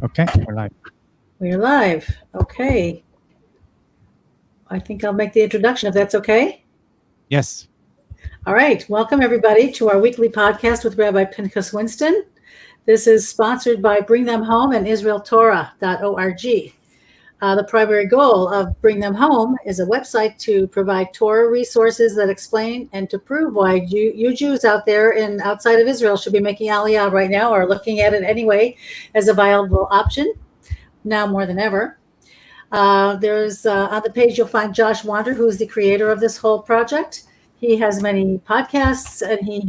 Okay, we're live. We're live. Okay. I think I'll make the introduction if that's okay. Yes. All right. Welcome, everybody, to our weekly podcast with Rabbi Pinchas Winston. This is sponsored by Bring Them Home and IsraelTorah.org. The primary goal of Bring Them Home is a website to provide Torah resources that explain and to prove why you Jews out there and outside of Israel should be making Aliyah right now or looking at it anyway as a viable option, now more than ever. There's on the page you'll find Josh Wander, who's the creator of this whole project. He has many podcasts, and he's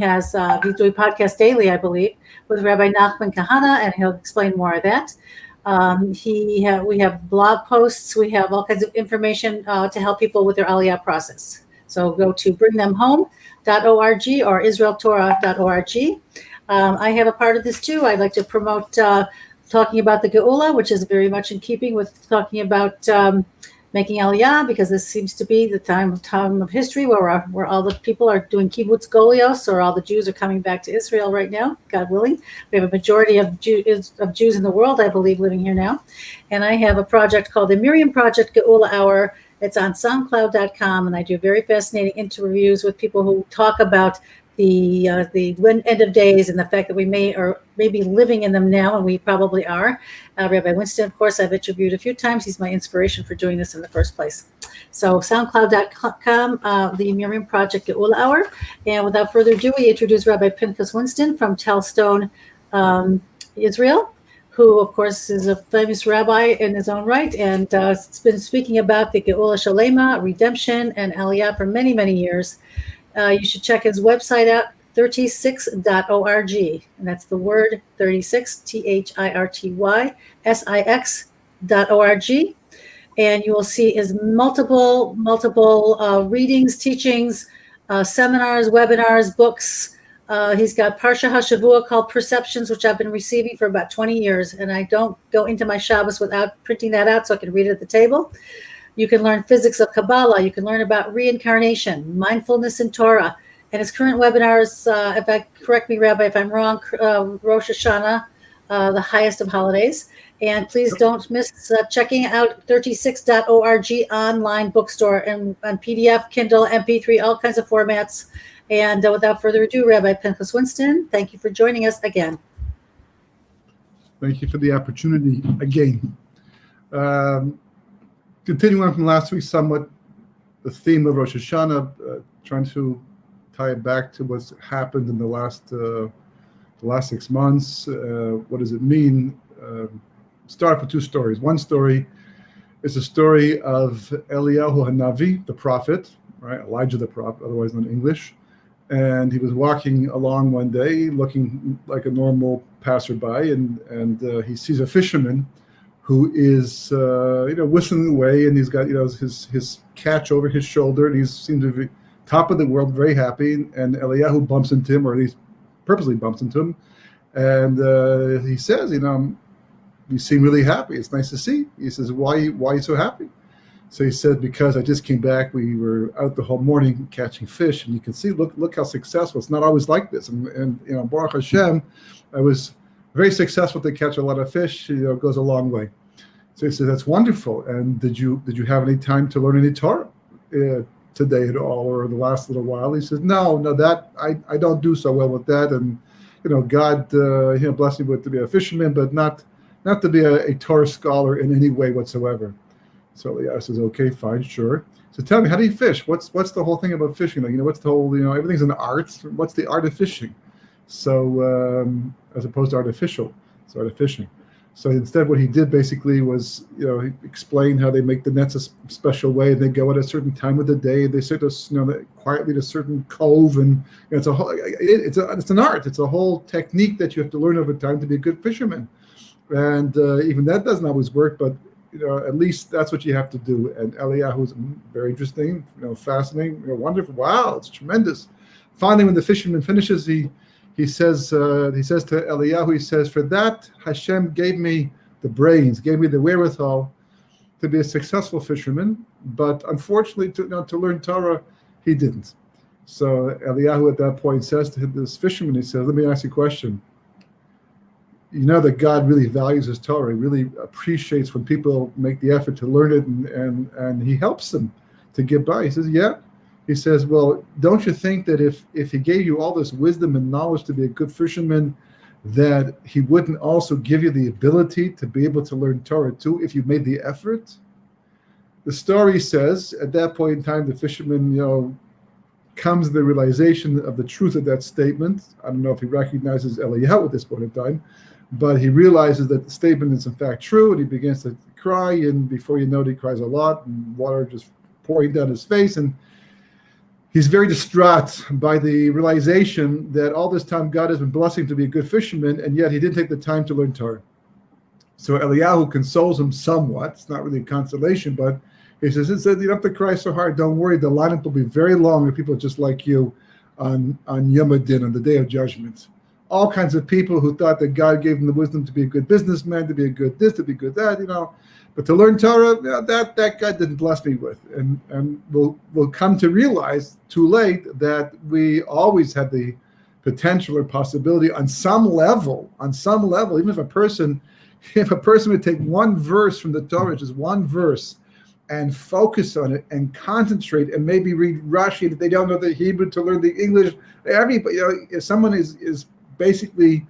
doing podcasts daily, I believe, with Rabbi Nachman Kahana, and he'll explain more of that. We have blog posts. We have all kinds of information to help people with their Aliyah process. So go to bringthemhome.org or IsraelTorah.org. I have a part of this too. I'd like to promote talking about the Geula, which is very much in keeping with talking about making Aliyah, because this seems to be the time of history where all the people are doing kibbutz golios, or all the Jews are coming back to Israel right now, God willing. We have a majority of Jews in the world, I believe, living here now. And I have a project called the Miriam Project Geula Hour. It's on SoundCloud.com, and I do very fascinating interviews with people who talk about the end of days and the fact that we may be living in them now, and we probably are. Rabbi Winston, of course, I've interviewed a few times. He's my inspiration for doing this in the first place. So SoundCloud.com, the Miriam Project Geula Hour. And without further ado, we introduce Rabbi Pinchas Winston from Telstone, Israel, who, of course, is a famous rabbi in his own right, and has been speaking about the Geula Shalema, redemption, and Aliyah for many, many years. You should check his website out, 36.org. And that's the word 36, THIRTYSIX.org. And you will see his multiple readings, teachings, seminars, webinars, books. He's got Parsha HaShavua called Perceptions, which I've been receiving for about 20 years. And I don't go into my Shabbos without printing that out so I can read it at the table. You can learn physics of Kabbalah. You can learn about reincarnation, mindfulness in Torah. And his current webinars, correct me, Rabbi, if I'm wrong, Rosh Hashanah, the highest of holidays. And please don't miss checking out 36.org online bookstore and on PDF, Kindle, MP3, all kinds of formats. And without further ado, Rabbi Pinchas Winston, thank you for joining us again. Thank you for the opportunity again. Continuing on from last week, somewhat the theme of Rosh Hashanah, trying to tie it back to what's happened in the last 6 months. What does it mean? Start with two stories. One story is a story of Eliyahu Hanavi, the prophet, right? Elijah the prophet, otherwise known in English. And he was walking along one day, looking like a normal passerby, and he sees a fisherman who is whistling away, and he's got his catch over his shoulder, and he seems to be top of the world, very happy. And Eliyahu bumps into him, or at least purposely bumps into him, and he says, you seem really happy. It's nice to see. He says, why are you so happy? So he said, because I just came back. We were out the whole morning catching fish, and you can see, look how successful. It's not always like this, and Baruch Hashem, I was very successful to catch a lot of fish. It goes a long way. So he said, that's wonderful. And did you have any time to learn any Torah today at all, or the last little while? He says, no, that I don't do so well with that. And God blessed me with to be a fisherman, but not to be a Torah scholar in any way whatsoever. So Eliyahu says, okay, fine, sure. So tell me, how do you fish? What's the whole thing about fishing? What's the whole, everything's an art. What's the art of fishing? So as opposed to artificial, it's art of fishing. So instead, what he did basically was, he explained how they make the nets a special way. They go at a certain time of the day. They sit quietly to a certain cove, and it's an art. It's a whole technique that you have to learn over time to be a good fisherman. And even that doesn't always work, but at least that's what you have to do. And Eliyahu is very interesting, fascinating, wonderful. Wow, it's tremendous. Finally, when the fisherman finishes, he says to Eliyahu, he says, for that Hashem gave me the brains, gave me the wherewithal to be a successful fisherman, but unfortunately to learn Torah, he didn't. So Eliyahu at that point says to this fisherman, he says, let me ask you a question. you know that God really values his Torah. He really appreciates when people make the effort to learn it, and he helps them to get by. He says, yeah. He says, well, don't you think that if he gave you all this wisdom and knowledge to be a good fisherman, that he wouldn't also give you the ability to be able to learn Torah too if you made the effort? The story says, at that point in time, the fisherman, comes to the realization of the truth of that statement. I don't know if he recognizes Eliyahu at this point in time, but he realizes that the statement is in fact true, and he begins to cry, and before you know it, he cries a lot, and water just pouring down his face, and he's very distraught by the realization that all this time God has been blessing him to be a good fisherman, and yet he didn't take the time to learn Torah. So Eliyahu consoles him somewhat. It's not really a consolation, but he says, you don't have to cry so hard. Don't worry. The lineup will be very long with people just like you on Yom Adin, on the Day of Judgment. All kinds of people who thought that God gave them the wisdom to be a good businessman, to be a good this, to be good that, But to learn Torah, that God didn't bless me with. And we'll come to realize too late that we always had the potential or possibility on some level, even if a person would take one verse from the Torah, just one verse, and focus on it and concentrate and maybe read Rashi that they don't know the Hebrew to learn the English. Everybody, if someone is basically,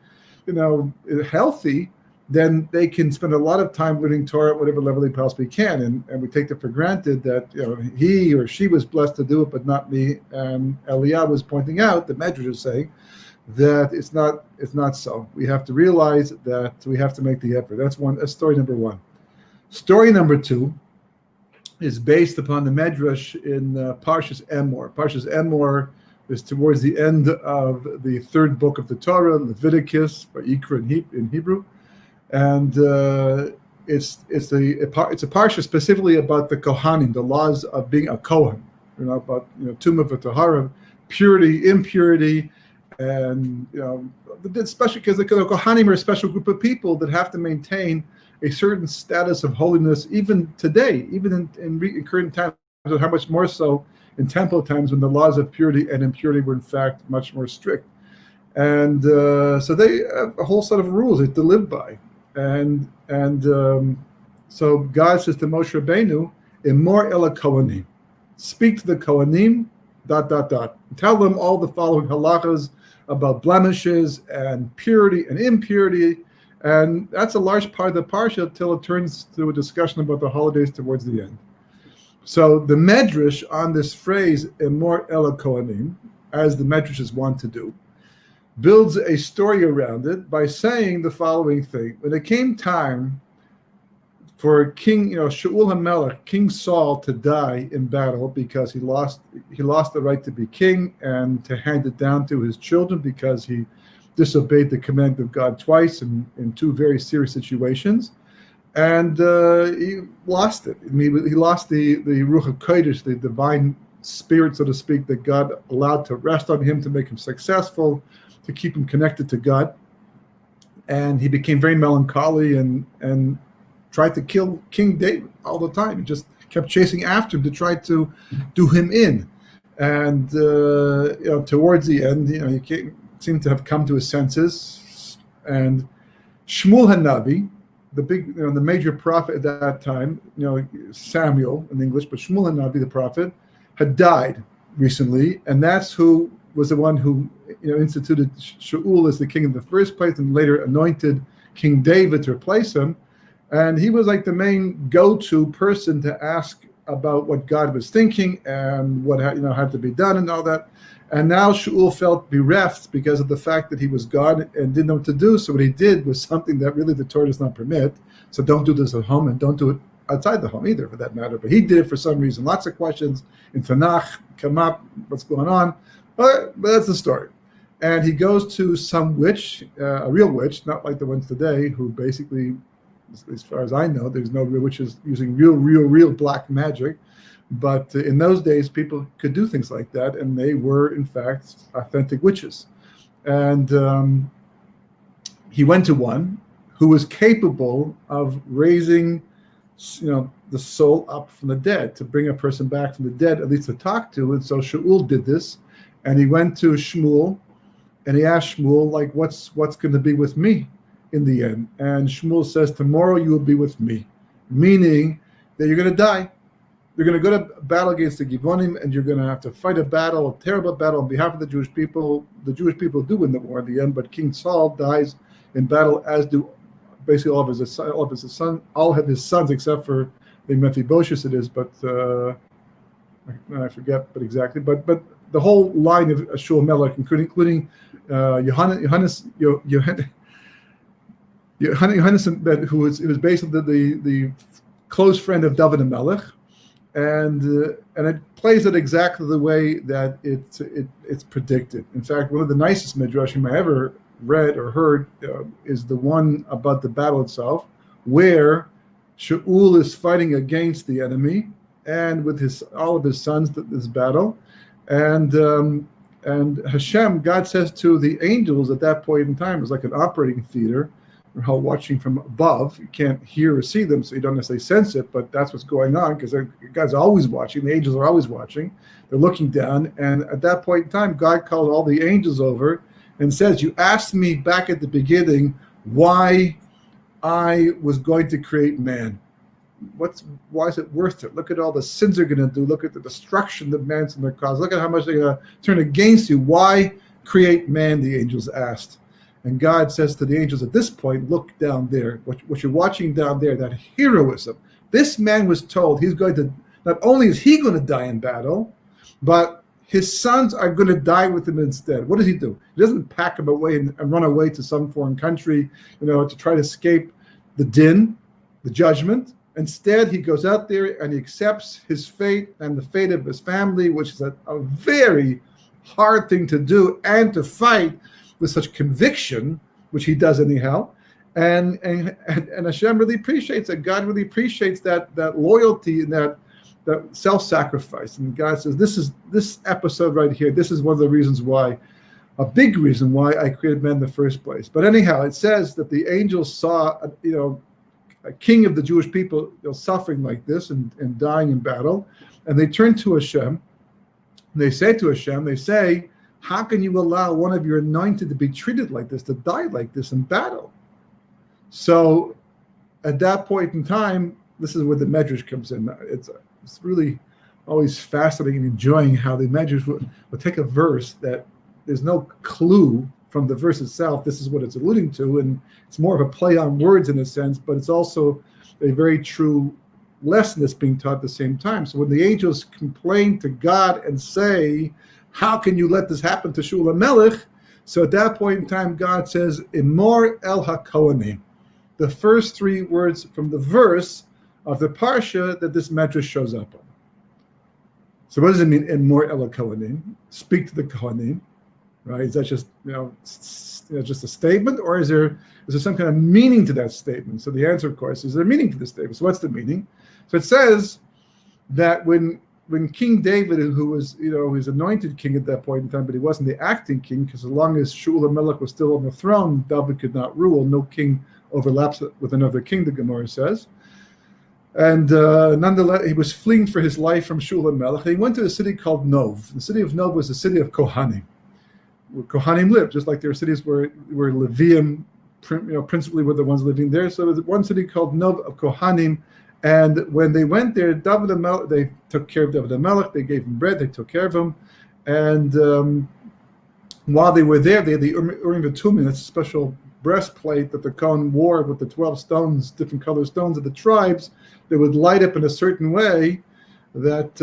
healthy, then they can spend a lot of time learning Torah at whatever level they possibly can. And we take it for granted that he or she was blessed to do it, but not me. And Eliyahu was pointing out, the Medrash is saying, that it's not so. We have to realize that we have to make the effort. That's story number one. Story number two is based upon the Medrash in Parshas Emor. Parshas Emor is towards the end of the third book of the Torah, Leviticus, Vayikra in Hebrew, and it's a parsha specifically about the Kohanim, the laws of being a Kohen, about Tumah v'Tahara, purity, impurity, and especially because the Kohanim are a special group of people that have to maintain a certain status of holiness even today, even in current times, and how much more so in temple times when the laws of purity and impurity were in fact much more strict. And so they have a whole set of rules that they live by. And so God says to Moshe Rabbeinu, Emor el Kohanim, speak to the Kohanim, ... Tell them all the following halachas about blemishes and purity and impurity. And that's a large part of the parsha till it turns to a discussion about the holidays towards the end. So the Medrash on this phrase, Emor el Kohanim, as the Medrashes want to do, builds a story around it by saying the following thing. When it came time for King, Shaul HaMelech, King Saul, to die in battle because he lost the right to be king and to hand it down to his children because he disobeyed the command of God twice in two very serious situations, and he lost it. I mean, he lost the Ruach HaKodesh, the divine spirit, so to speak, that God allowed to rest on him to make him successful, to keep him connected to God. And he became very melancholy and tried to kill King David all the time. He just kept chasing after him to try to do him in. And towards the end, he seemed to have come to his senses. And Shmuel HaNavi, the major prophet at that time, Samuel in English, but Shmuel HaNavi, the prophet, had died recently, and that's who was the one who instituted Shaul as the king in the first place, and later anointed King David to replace him. And he was like the main go-to person to ask about what God was thinking and what had to be done and all that. And now Shaul felt bereft because of the fact that he was God and didn't know what to do. So what he did was something that really the Torah does not permit. So don't do this at home, and don't do it outside the home either, for that matter. But he did it for some reason. Lots of questions in Tanakh come up, what's going on. But that's the story. And he goes to some witch, a real witch, not like the ones today, who basically, as far as I know, there's no real witches using real black magic. But in those days, people could do things like that, and they were, in fact, authentic witches. And he went to one who was capable of raising, the soul up from the dead, to bring a person back from the dead, at least to talk to. And so Shaul did this, and he went to Shmuel, and he asked Shmuel, what's going to be with me? in the end. And Shmuel says, tomorrow you will be with me, meaning that you're going to die. You're going to go to battle against the Givonim, and you're going to have to fight a terrible battle on behalf of the Jewish people. The Jewish people do win the war in the end, but King Saul dies in battle, as do basically all of his sons, except for the Mephibosheth it is, but I forget, but exactly. But the whole line of Shaul Melech, including Yohannes, who was basically the close friend of David and Melech, and it plays it exactly the way that it's predicted. In fact, one of the nicest midrashim I ever read or heard is the one about the battle itself, where Shaul is fighting against the enemy and with all of his sons this battle, and Hashem, God says to the angels at that point in time, it's like an operating theater, or how watching from above, you can't hear or see them, so you don't necessarily sense it, but that's what's going on, because God's always watching, the angels are always watching, they're looking down, and at that point in time, God called all the angels over and says, you asked me back at the beginning why I was going to create man. Why is it worth it? Look at all the sins they're going to do. Look at the destruction that man's going to cause. Look at how much they're going to turn against you. Why create man, the angels asked. And God says to the angels at this point, look down there. What you're watching down there, that heroism. This man was told he's going to, not only is he going to die in battle, but his sons are going to die with him instead. What does he do? He doesn't pack him away and run away to some foreign country, to try to escape the din, the judgment. Instead, he goes out there and he accepts his fate and the fate of his family, which is a very hard thing to do and to fight with such conviction, which he does anyhow. And Hashem really appreciates it. God really appreciates that loyalty and that self-sacrifice. And God says, this episode right here, this is one of the reasons why, a big reason why I created man in the first place. But anyhow, it says that the angels saw, a king of the Jewish people suffering like this and dying in battle. And they turn to Hashem. And they say to Hashem, how can you allow one of your anointed to be treated like this, to die like this in battle? So at that point in time, this is where the Medrash comes in. It's really always fascinating and enjoying how the Medrash would take a verse that there's no clue from the verse itself, this is what it's alluding to, and it's more of a play on words in a sense, but it's also a very true lesson that's being taught at the same time. So when the angels complain to God and say, how can you let this happen to Shaul HaMelech? So at that point in time, God says, Imor El HaKohanim, the first three words from the verse of the Parsha that this Medrash shows up on. So what does it mean, Imor El HaKohanim? Speak to the Kohanim. Right? Is that just just a statement, or is there some kind of meaning to that statement? So the answer, of course, is there meaning to the statement. So what's the meaning? So it says that when King David, who was he's anointed king at that point in time, but he wasn't the acting king, because as long as Shaul HaMelech was still on the throne, David could not rule. No king overlaps with another king, the Gemara says. And nonetheless, he was fleeing for his life from Shaul HaMelech. He went to a city called Nov. The city of Nov was the city of Kohanim, where Kohanim lived, just like there are cities where Levium, principally were the ones living there. So there's one city called Nov of Kohanim, and when they went there, they took care of David HaMelech, they gave him bread, they took care of him, and while they were there, they had the Urim V'Tumim, that's a special breastplate that the Kohen wore with the 12 stones, different color stones of the tribes, that would light up in a certain way that,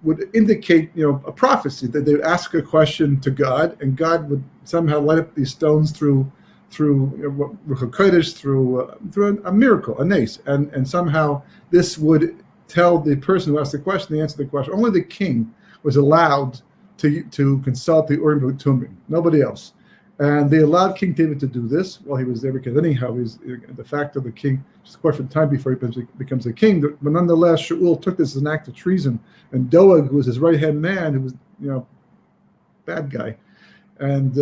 would indicate, a prophecy, that they would ask a question to God, and God would somehow light up these stones through Ruach HaKodesh, through a miracle, a nace, and somehow this would tell the person who asked the question, the answer to the question. Only the king was allowed to consult the Urim V'Tumim, nobody else. And they allowed King David to do this while he was there, because anyhow, he's de facto the king, just a question of time before he becomes a king. But nonetheless, Shaul took this as an act of treason. And Doeg, who was his right-hand man, who was, bad guy, and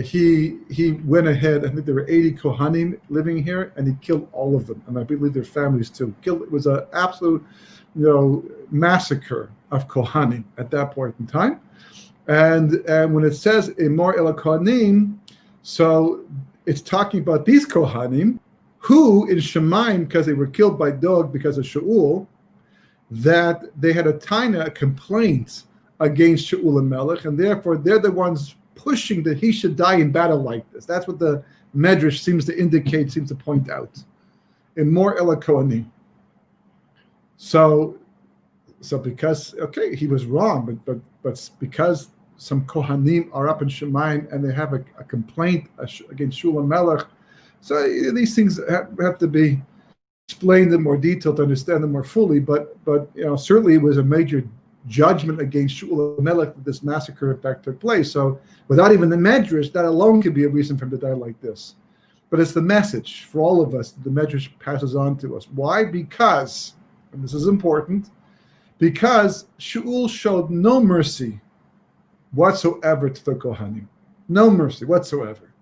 he went ahead. I think there were 80 Kohanim living here, and he killed all of them, and I believe their families too. It was an absolute, massacre of Kohanim at that point in time. And when it says Imor El HaKohanim, so it's talking about these Kohanim who in Shemaim, because they were killed by dog because of Shaul, that they had a complaint against Shaul and Melech, and therefore they're the ones pushing that he should die in battle like this. That's what the Medrash seems to point out. In more Ela Kohanim. So because, okay, he was wrong, but because some Kohanim are up in Shemaim and they have a complaint against Shaul and Melech, so these things have to be explained in more detail to understand them more fully. But certainly it was a major judgment against Shaul and Melech that this massacre in fact took place. So without even the Medrash, that alone could be a reason for him to die like this. But it's the message for all of us that the Medrash passes on to us. Why? Because, and this is important, because Shaul showed no mercy whatsoever to the Kohanim. No mercy whatsoever.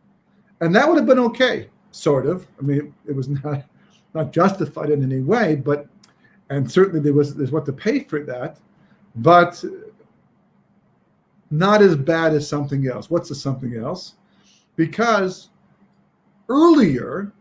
And that would have been okay, sort of. I mean, it was not justified in any way, and certainly there's what to pay for that, but not as bad as something else. What's the something else? Because earlier,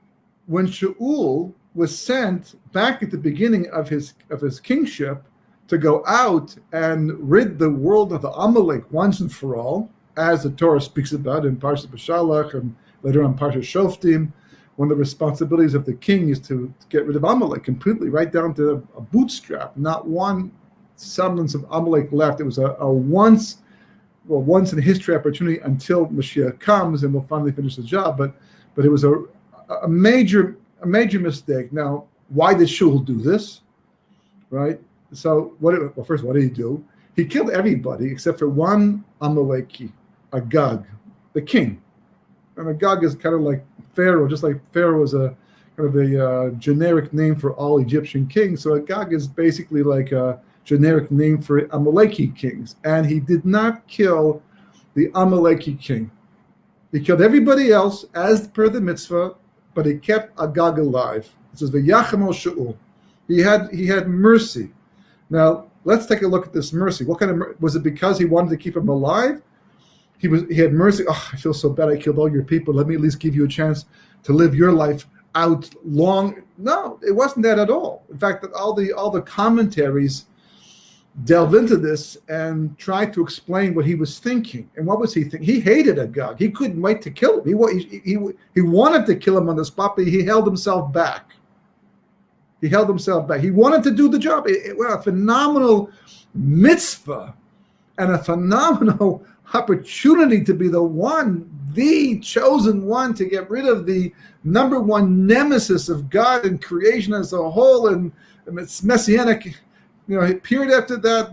when Shaul was sent back at the beginning of his kingship to go out and rid the world of the Amalek once and for all, as the Torah speaks about in Parashat B'Shalach and later on Parashat Shoftim, one of the responsibilities of the king is to get rid of Amalek completely, right down to a bootstrap. Not one semblance of Amalek left. It was a once in history opportunity until Mashiach comes and we'll finally finish the job. But it was a major mistake. Now, why did Shaul do this? Right? So, first, what did he do? He killed everybody except for one Amaleki, Agag, the king. And Agag is kind of like Pharaoh, just like Pharaoh was a kind of a generic name for all Egyptian kings. So Agag is basically like a generic name for Amaleki kings. And he did not kill the Amaleki king. He killed everybody else as per the mitzvah, but he kept Agag alive. It says, "V'yacham al Shaul." He had mercy. Now let's take a look at this mercy. What kind of was it? Because he wanted to keep him alive? He had mercy. Oh, I feel so bad. I killed all your people. Let me at least give you a chance to live your life out long. No, it wasn't that at all. In fact, all the commentaries delve into this and try to explain what he was thinking. And what was he thinking? He hated Agag. He couldn't wait to kill him. He wanted to kill him on the spot, but he held himself back. He wanted to do the job. A phenomenal mitzvah and a phenomenal opportunity to be the chosen one to get rid of the number one nemesis of God and creation as a whole, and its messianic period after that.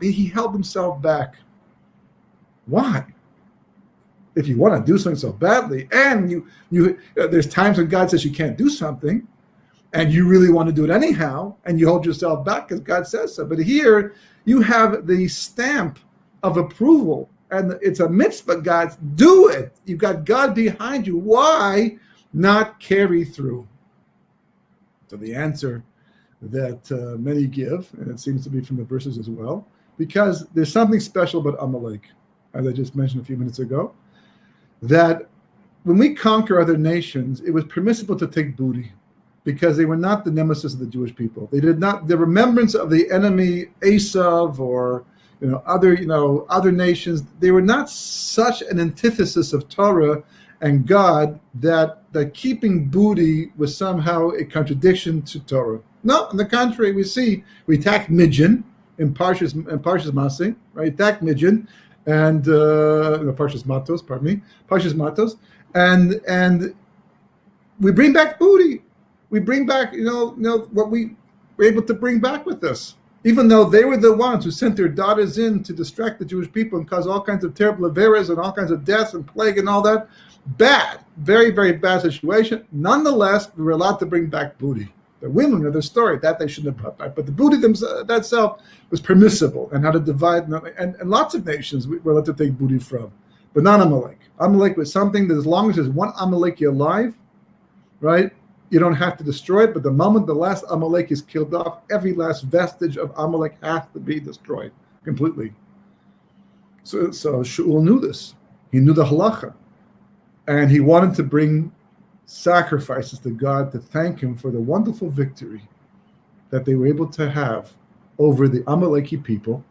He held himself back. Why? If you want to do something so badly, and you there's times when God says you can't do something, and you really want to do it anyhow, and you hold yourself back because God says so. But here you have the stamp of approval, and it's a mitzvah. God, do it. You've got God behind you. Why not carry through? So the answer that many give, and it seems to be from the verses as well, because there's something special about Amalek, as I just mentioned a few minutes ago, that when we conquer other nations, it was permissible to take booty, because they were not the nemesis of the Jewish people. They did not. The remembrance of the enemy, Esav, or other nations, they were not such an antithesis of Torah and God that keeping booty was somehow a contradiction to Torah. No, on the contrary, we attacked Midian in Parshas Maseh, right? Attacked Midian and Parshas Matos, and we bring back booty. We bring back, what we were able to bring back with us. Even though they were the ones who sent their daughters in to distract the Jewish people and cause all kinds of terrible averas and all kinds of deaths and plague and all that. Bad, very, very bad situation. Nonetheless, we were allowed to bring back booty. The women of the story, that they shouldn't have brought back. But the booty that itself was permissible, and how to divide. And lots of nations we were allowed to take booty from. But not Amalek. Amalek was something that as long as there's one Amaleki alive, right? You don't have to destroy it, but the moment the last Amalek is killed off, every last vestige of Amalek has to be destroyed completely. So Shaul knew this. He knew the halacha. And he wanted to bring sacrifices to God to thank him for the wonderful victory that they were able to have over the Amaleki people.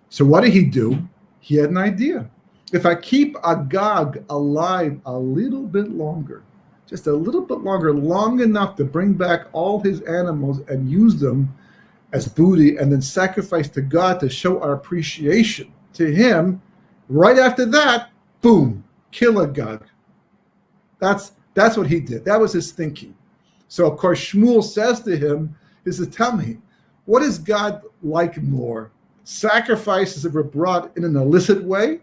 So what did he do? He had an idea. If I keep Agag alive a little bit longer, just a little bit longer, long enough to bring back all his animals and use them as booty and then sacrifice to God to show our appreciation to him, right after that, boom, kill Agag. That's what he did. That was his thinking. So, of course, Shmuel says to him, he says, tell me, what is God like more? Sacrifices that were brought in an illicit way,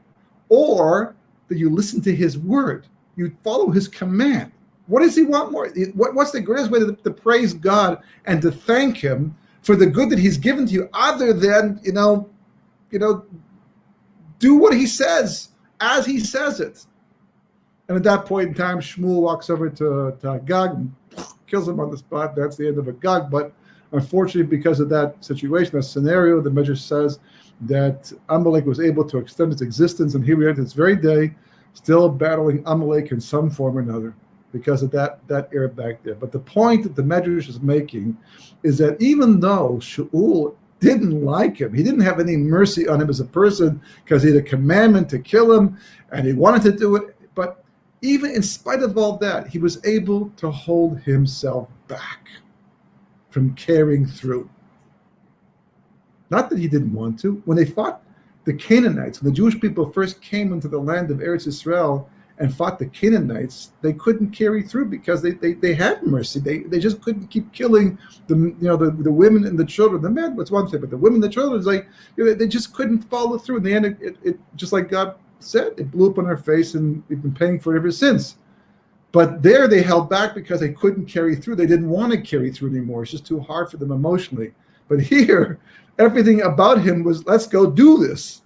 or that you listen to his word? You follow his command. What does he want more? What's the greatest way to praise God and to thank him for the good that he's given to you, other than, do what he says as he says it? And at that point in time, Shmuel walks over to Agag and kills him on the spot. That's the end of Agag. But unfortunately, because of that situation, that scenario, the Medrash says that Amalek was able to extend its existence, and here we are to this very day, still battling Amalek in some form or another because of that era back there. But the point that the Medrash is making is that even though Shaul didn't like him, he didn't have any mercy on him as a person because he had a commandment to kill him, and he wanted to do it, but even in spite of all that, he was able to hold himself back from carrying through. Not that he didn't want to. When they fought the Canaanites, when the Jewish people first came into the land of Eretz Yisrael and fought the Canaanites, they couldn't carry through because they had mercy. They just couldn't keep killing the women and the children. The men was one thing, but the women and the children was like, they just couldn't follow through. In the end, it just like God said, it blew up on our face, and we've been paying for it ever since. But there they held back because they couldn't carry through. They didn't want to carry through anymore. It's just too hard for them emotionally. But here, everything about him was, let's go do this.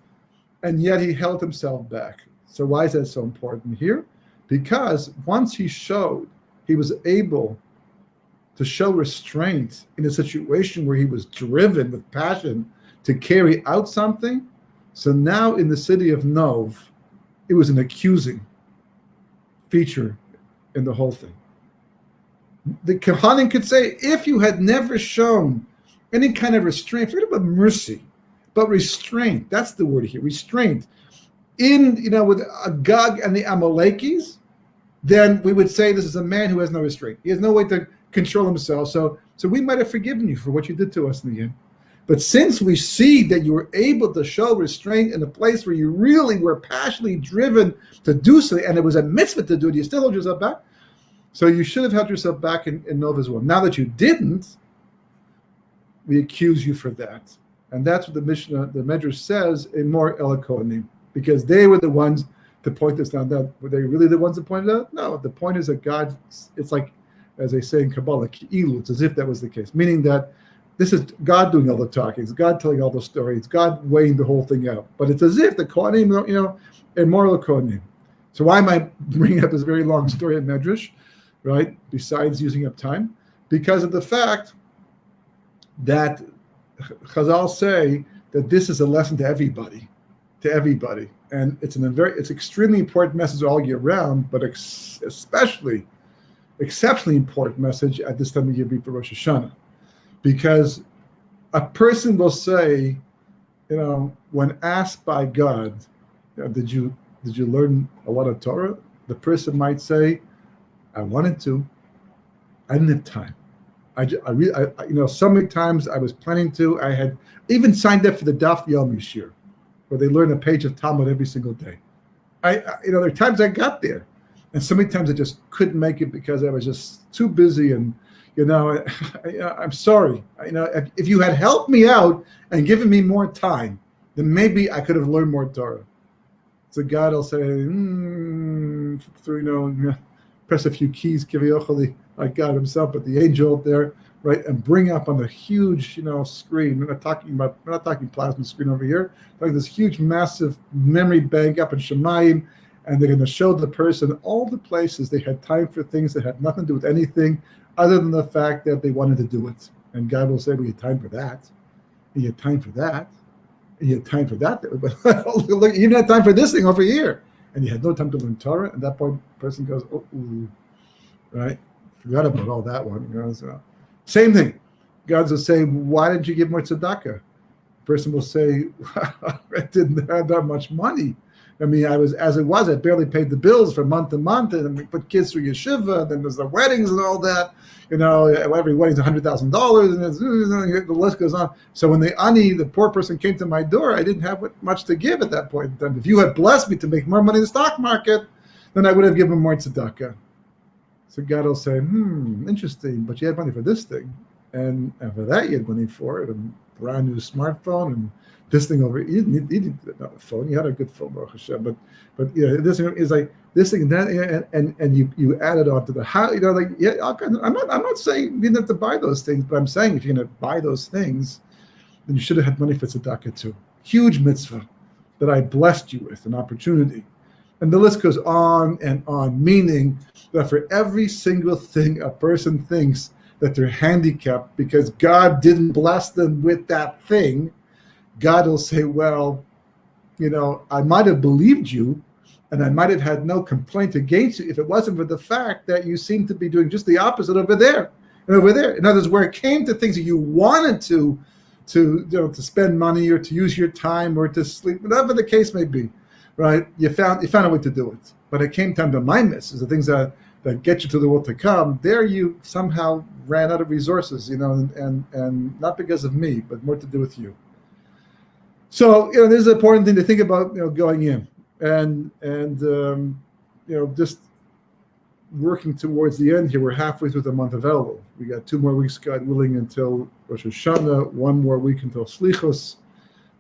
And yet he held himself back. So why is that so important here? Because once he was able to show restraint in a situation where he was driven with passion to carry out something. So now in the city of Nov, it was an accusing feature in the whole thing. The Kohanim could say, if you had never shown any kind of restraint, forget about mercy, but restraint, that's the word here, restraint, with Agag and the Amalekis, then we would say this is a man who has no restraint. He has no way to control himself. So we might have forgiven you for what you did to us in the end. But since we see that you were able to show restraint in a place where you really were passionately driven to do so, and it was a mitzvah to do it, you still held yourself back. So you should have held yourself back in Nov as well. Now that you didn't, we accuse you for that. And that's what the Medrash says in more El Kohanim, because they were the ones to point this out. Were they really the ones that pointed out? No, the point is that God, it's like, as they say in Kabbalah, Ki'ilu, it's as if that was the case, meaning that this is God doing all the talking. It's God telling all the stories. It's God weighing the whole thing out. But it's as if the Kohanim, and moral Kohanim. So why am I bringing up this very long story at Medrash, right? Besides using up time, because of the fact that Chazal say that this is a lesson to everybody, and it's extremely important message all year round, but especially exceptionally important message at this time of year for Rosh Hashanah. Because a person will say, when asked by God, did you learn a lot of Torah? The person might say, I wanted to. I didn't have time. So many times I was planning to. I had even signed up for the Daf Yomi Shir, where they learn a page of Talmud every single day. There are times I got there, and so many times I just couldn't make it because I was just too busy. And I'm sorry. If you had helped me out and given me more time, then maybe I could have learned more Torah. So God will say, press a few keys, like God Himself, but the angel up there, right, and bring up on a huge, screen. We're not talking plasma screen over here. Like this huge, massive memory bank up in Shemayim, and they're going to show the person all the places they had time for things that had nothing to do with anything other than the fact that they wanted to do it. And God will say, well, you had time for that. And you had time for that. And you had time for that. But look, you didn't have time for this thing over here. and you had no time to learn Torah, and that person goes, oh, ooh, right? Forgot about all that one. So, same thing. God will say, why didn't you give more tzedakah? The person will say, I didn't have that much money. I mean, I barely paid the bills for month to month, and we put kids through yeshiva, and then there's the weddings and all that. Every wedding's $100,000, and the list goes on. So when the poor person came to my door, I didn't have much to give at that point in time. If you had blessed me to make more money in the stock market, then I would have given more tzedakah. So God will say, interesting, but you had money for this thing, and for that you had money for it, and brand new smartphone, and this thing over. You didn't have a phone. You had a good phone, Baruch Hashem, but this is like this thing and that, and you added on to the how. I'm not saying you didn't have to buy those things, but I'm saying if you're going to buy those things, then you should have had money for tzedakah too. Huge mitzvah that I blessed you with, an opportunity. And the list goes on and on, meaning that for every single thing a person thinks that they're handicapped because God didn't bless them with that thing, God will say, well, I might have believed you and I might have had no complaint against you if it wasn't for the fact that you seem to be doing just the opposite over there and over there. In other words, where it came to things that you wanted to spend money or to use your time or to sleep, whatever the case may be, right? You found a way to do it. But it came time to my misses, the things that get you to the world to come. There you somehow ran out of resources, and not because of me, but more to do with you. So, this is an important thing to think about, going in and just working towards the end here. We're halfway through the month of Elul. We got 2 more weeks, God willing, until Rosh Hashanah, 1 more week until Slichos.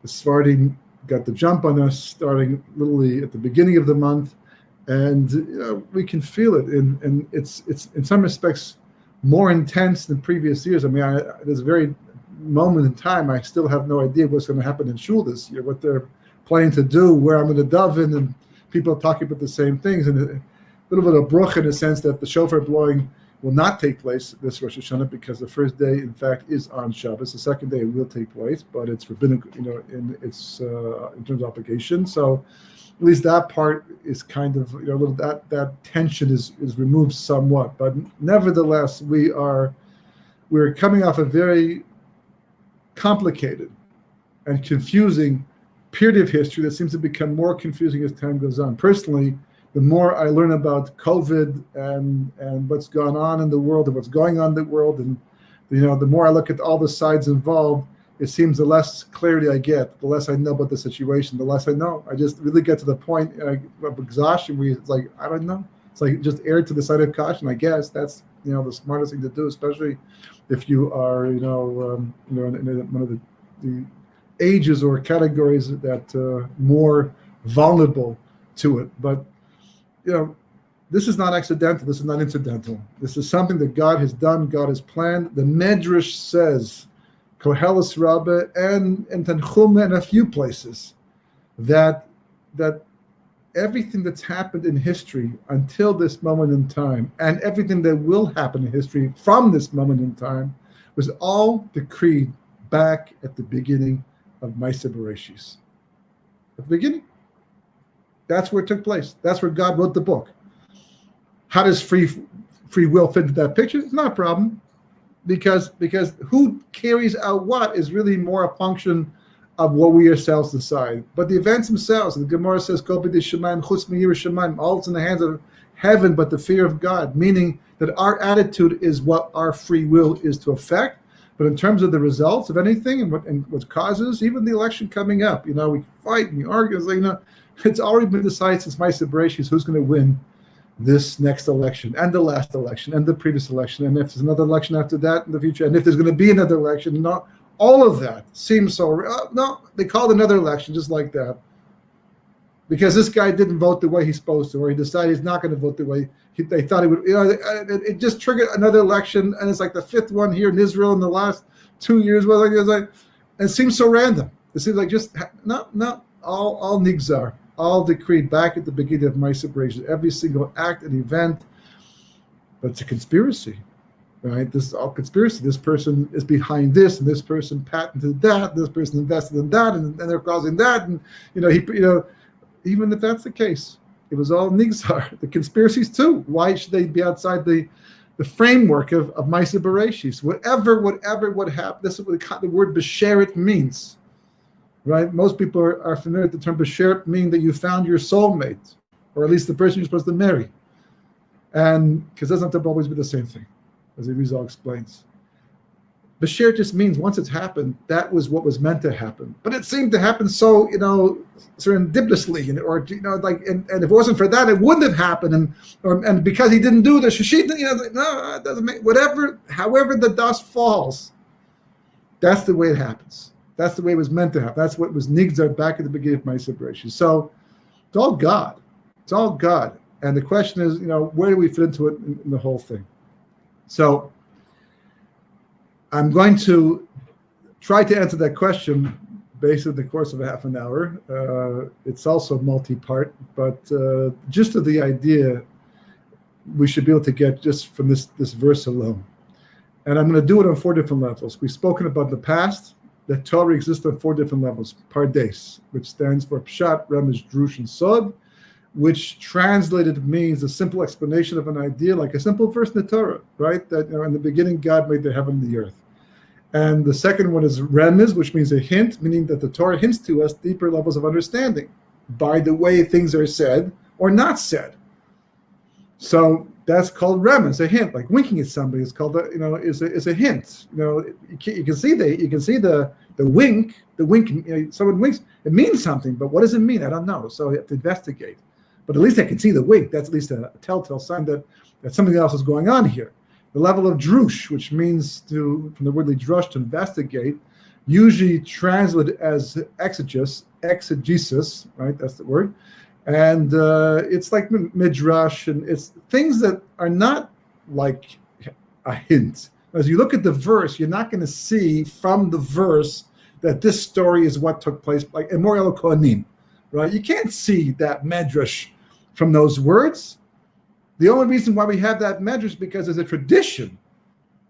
The Sephardim got the jump on us starting literally at the beginning of the month. And we can feel it, and it's in some respects more intense than previous years. I mean, there's a very moment in time, I still have no idea what's going to happen in shul this year, what they're planning to do, where I'm going to daven, and people are talking about the same things. And a little bit of bruch in the sense that the shofar blowing will not take place this Rosh Hashanah because the first day, in fact, is on Shabbos. The second day it will take place, but it's rabbinic, in its in terms of obligation. So at least that part is kind of, a little that tension is removed somewhat. But nevertheless, we're coming off a very complicated and confusing period of history that seems to become more confusing as time goes on. Personally, the more I learn about COVID and what's gone on in the world and what's going on in the world, and the more I look at all the sides involved, it seems the less clarity I get, the less I know about the situation, the less I know. I just really get to the point of exhaustion where it's like, I don't know. It's like just err to the side of caution. I guess that's the smartest thing to do, especially if you are in one of the ages or categories that more vulnerable to it. But this is not accidental. This is not incidental. This is something that God has done. God has planned. The Medrash says, Koheles Rabbah and Tanchuma and a few places, that everything that's happened in history until this moment in time, and everything that will happen in history from this moment in time, was all decreed back at the beginning of Ma'aseh Bereshis. At the beginning. That's where it took place. That's where God wrote the book. How does free will fit into that picture? It's not a problem. Because who carries out what is really more a function of what we ourselves decide. But the events themselves, the Gemara says, all it's in the hands of heaven, but the fear of God, meaning that our attitude is what our free will is to affect. But in terms of the results of anything and what causes, even the election coming up, we fight and we argue. It's already been decided since Ma'aseh Bereshis who's going to win this next election and the last election and the previous election, and if there's another election after that in the future, and if there's going to be another election, all of that seems so. No, they called another election just like that because this guy didn't vote the way he's supposed to, or he decided he's not going to vote the way they thought he would. It just triggered another election, and it's like the 5th one here in Israel in the last 2 years. It seems so random. It seems like just all nigzar. All decreed back at the beginning of Ma'aseh Bereshis, every single act and event. But it's a conspiracy, right? This is all conspiracy. This person is behind this, and this person patented that. This person invested in that, and they're causing that. And even if that's the case, It was all nigzar. The conspiracies too. Why should they be outside the framework of Ma'aseh Bereshis? Whatever would happen. This is what the word b'sheret means, right? Most people are familiar with the term b'sheret, meaning that you found your soulmate, or at least the person you're supposed to marry. And because it doesn't have to always be the same thing, as the Rizal explains. Bashir just means once it's happened, that was what was meant to happen. But it seemed to happen so, serendipitously, and if it wasn't for that, it wouldn't have happened. And because he didn't do this, no, it doesn't make, however the dust falls, that's the way it happens. That's the way it was meant to happen. That's what was nigzar back at the beginning of Ma'aseh Bereshis. So it's all God. It's all God. And the question is, where do we fit into it in the whole thing? So I'm going to try to answer that question based on the course of a half an hour. It's also multi-part, but just of the idea we should be able to get just from this verse alone. And I'm going to do it on 4 different levels. We've spoken about in the past that Torah exists on 4 different levels. Pardes, which stands for Pshat, Remez, Drush, and Sod, which translated means a simple explanation of an idea, like a simple verse in the Torah, right? That in the beginning God made the heaven and the earth. And the second one is Remez, which means a hint, meaning that the Torah hints to us deeper levels of understanding by the way things are said or not said. So that's called Remez, a hint, like winking at somebody is called is a hint. You can see the wink. The wink, someone winks, it means something, but what does it mean? I don't know. So you have to investigate. But at least I can see the wink. That's at least a telltale sign that something else is going on here. The level of drush, which means from the word drush, to investigate, usually translated as exegesis, right? That's the word. And it's like midrash, and it's things that are not like a hint. As you look at the verse, you're not going to see from the verse that this story is what took place, like Emoriel Kohanim, right? You can't see that medrash from those words. The only reason why we have that medrash is because there's a tradition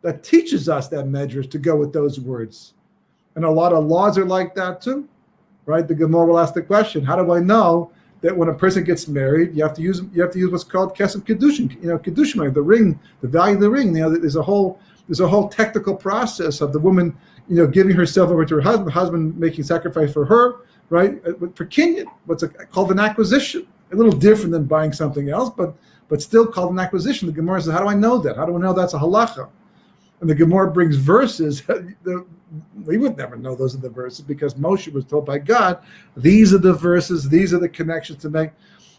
that teaches us that medrash to go with those words. And a lot of laws are like that too, right? The Gemara will ask the question, how do I know that when a person gets married, you have to use what's called kesef kedushin, kedushin, the ring, the value of the ring. There's a whole technical process of the woman, giving herself over to her husband, the husband making sacrifice for her, right? For kinyan, what's called an acquisition. A little different than buying something else, but still called an acquisition. The Gemara says, how do I know that? How do I know that's a halacha? And the Gemara brings verses. We would never know those are the verses because Moshe was told by God, these are the verses, these are the connections to make.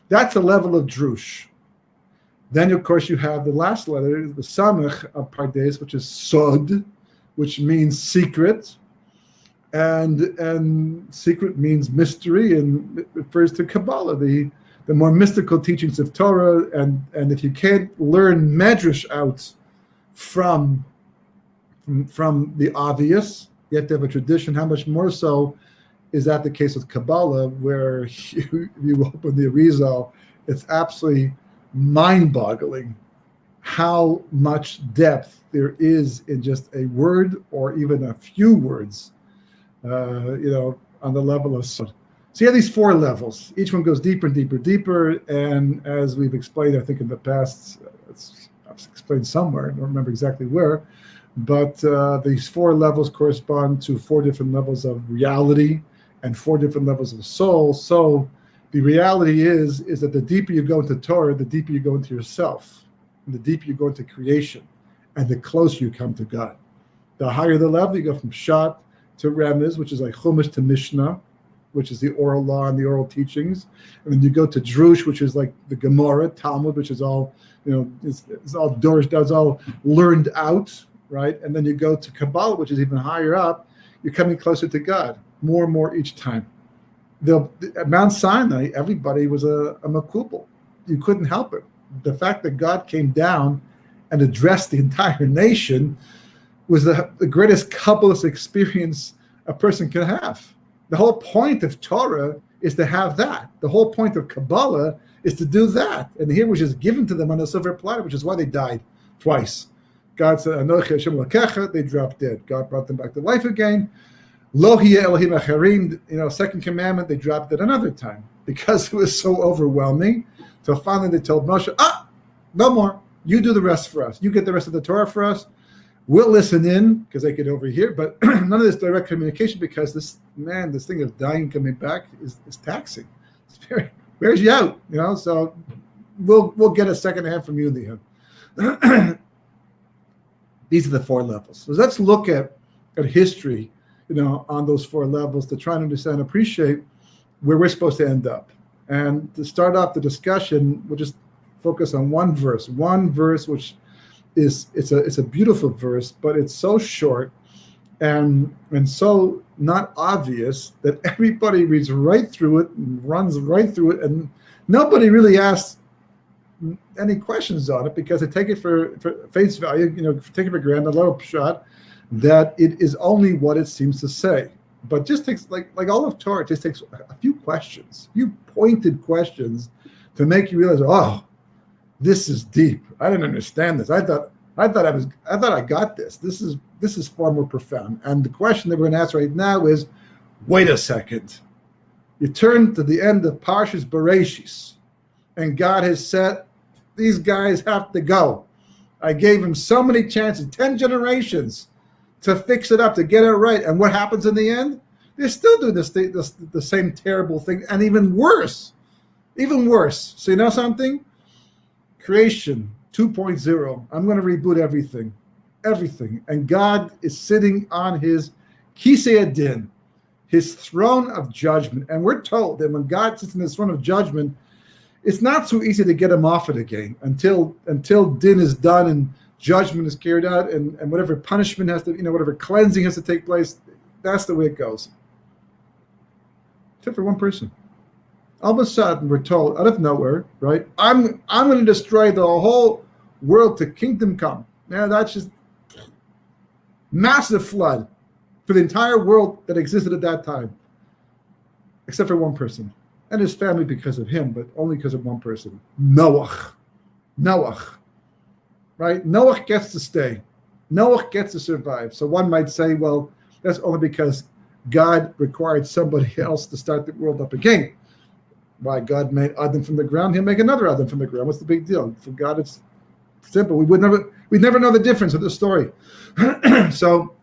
That's a level of drush. Then, of course, you have the last letter, the samach of Pardes, which is sod, which means secret. And secret means mystery and it refers to Kabbalah, the more mystical teachings of Torah. And if you can't learn medrash out from the obvious, you have to have a tradition. How much more so is that the case with Kabbalah, where you open the Arizal, it's absolutely mind-boggling how much depth there is in just a word or even a few words, on the level of sod. So you have these 4 levels. Each one goes deeper and deeper, deeper. And as we've explained, I think in the past, I've explained somewhere, I don't remember exactly where, but these 4 levels correspond to 4 different levels of reality and 4 different levels of soul. So the reality is that the deeper you go into Torah, the deeper you go into yourself, and the deeper you go into creation, and the closer you come to God. The higher the level, you go from Pshat to Remez, which is like Chumash to Mishnah, which is the oral law and the oral teachings, and then you go to Drush, which is like the Gemara, Talmud, which is all, it's all Dorish, that's all learned out, right? And then you go to Kabbalah, which is even higher up. You're coming closer to God, more and more each time. At Mount Sinai, everybody was a makubal. You couldn't help it. The fact that God came down and addressed the entire nation was the greatest Kabbalist experience a person can have. The whole point of Torah is to have that. The whole point of Kabbalah is to do that. And here was just given to them on a silver platter, which is why they died twice. God said, Anochi Hashem Elokecha, they dropped dead. God brought them back to life again. Lo hiya Elohim acharim, second commandment, they dropped it another time because it was so overwhelming. So finally they told Moshe, no more. You do the rest for us. You get the rest of the Torah for us. We'll listen in because they could overhear, but none of this direct communication because this thing of dying and coming back is taxing. It's wears you out, so we'll get a second hand from you in the end. These are the 4 levels. So let's look at history, on those 4 levels to try and understand and appreciate where we're supposed to end up. And to start off the discussion, we'll just focus on one verse which it's a beautiful verse, but it's so short and so not obvious that everybody reads right through it and runs right through it, and nobody really asks any questions on it because they take it for face value, take it for granted, a little shot that it is only what it seems to say. But just takes like all of Torah, it just takes a few pointed questions to make you realize, oh, this is deep. I didn't understand this. I thought I got this. This is far more profound. And the question that we're going to ask right now is, wait a second. You turn to the end of Parshas Bereshis, and God has said, these guys have to go. I gave them so many chances, 10 generations, to fix it up, to get it right. And what happens in the end? They're still doing the same terrible thing, and even worse. So you know something? Creation 2.0. I'm going to reboot everything. And God is sitting on his Kisei Adin, his throne of judgment. And we're told that when God sits in his throne of judgment, it's not so easy to get him off it again until din is done and judgment is carried out and whatever punishment has to, whatever cleansing has to take place. That's the way it goes. Except for one person. All of a sudden, we're told out of nowhere, right? I'm going to destroy the whole world to kingdom come. Now that's just massive flood for the entire world that existed at that time, except for one person and his family because of him, but only because of one person, Noach, right? Noach gets to stay. Noach gets to survive. So one might say, well, that's only because God required somebody else to start the world up again. Why God made Adam from the ground, he'll make another Adam from the ground. What's the big deal? For God, it's simple. We'd never know the difference of the story. So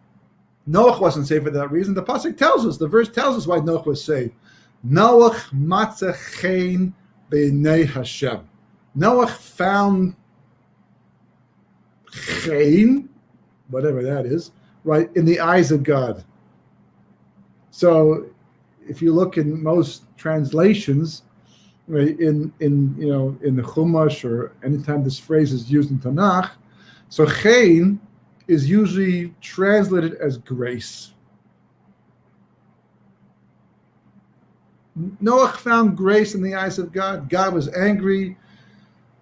Noach wasn't saved for that reason. The pasuk tells us, the verse tells us why Noach was saved. Noach matzah chen b'nei Hashem. Noach found chen, whatever that is, right, in the eyes of God. So if you look in most translations, right, in the Chumash or anytime this phrase is used in Tanakh, so chen is usually translated as grace. Noach found grace in the eyes of God. God was angry.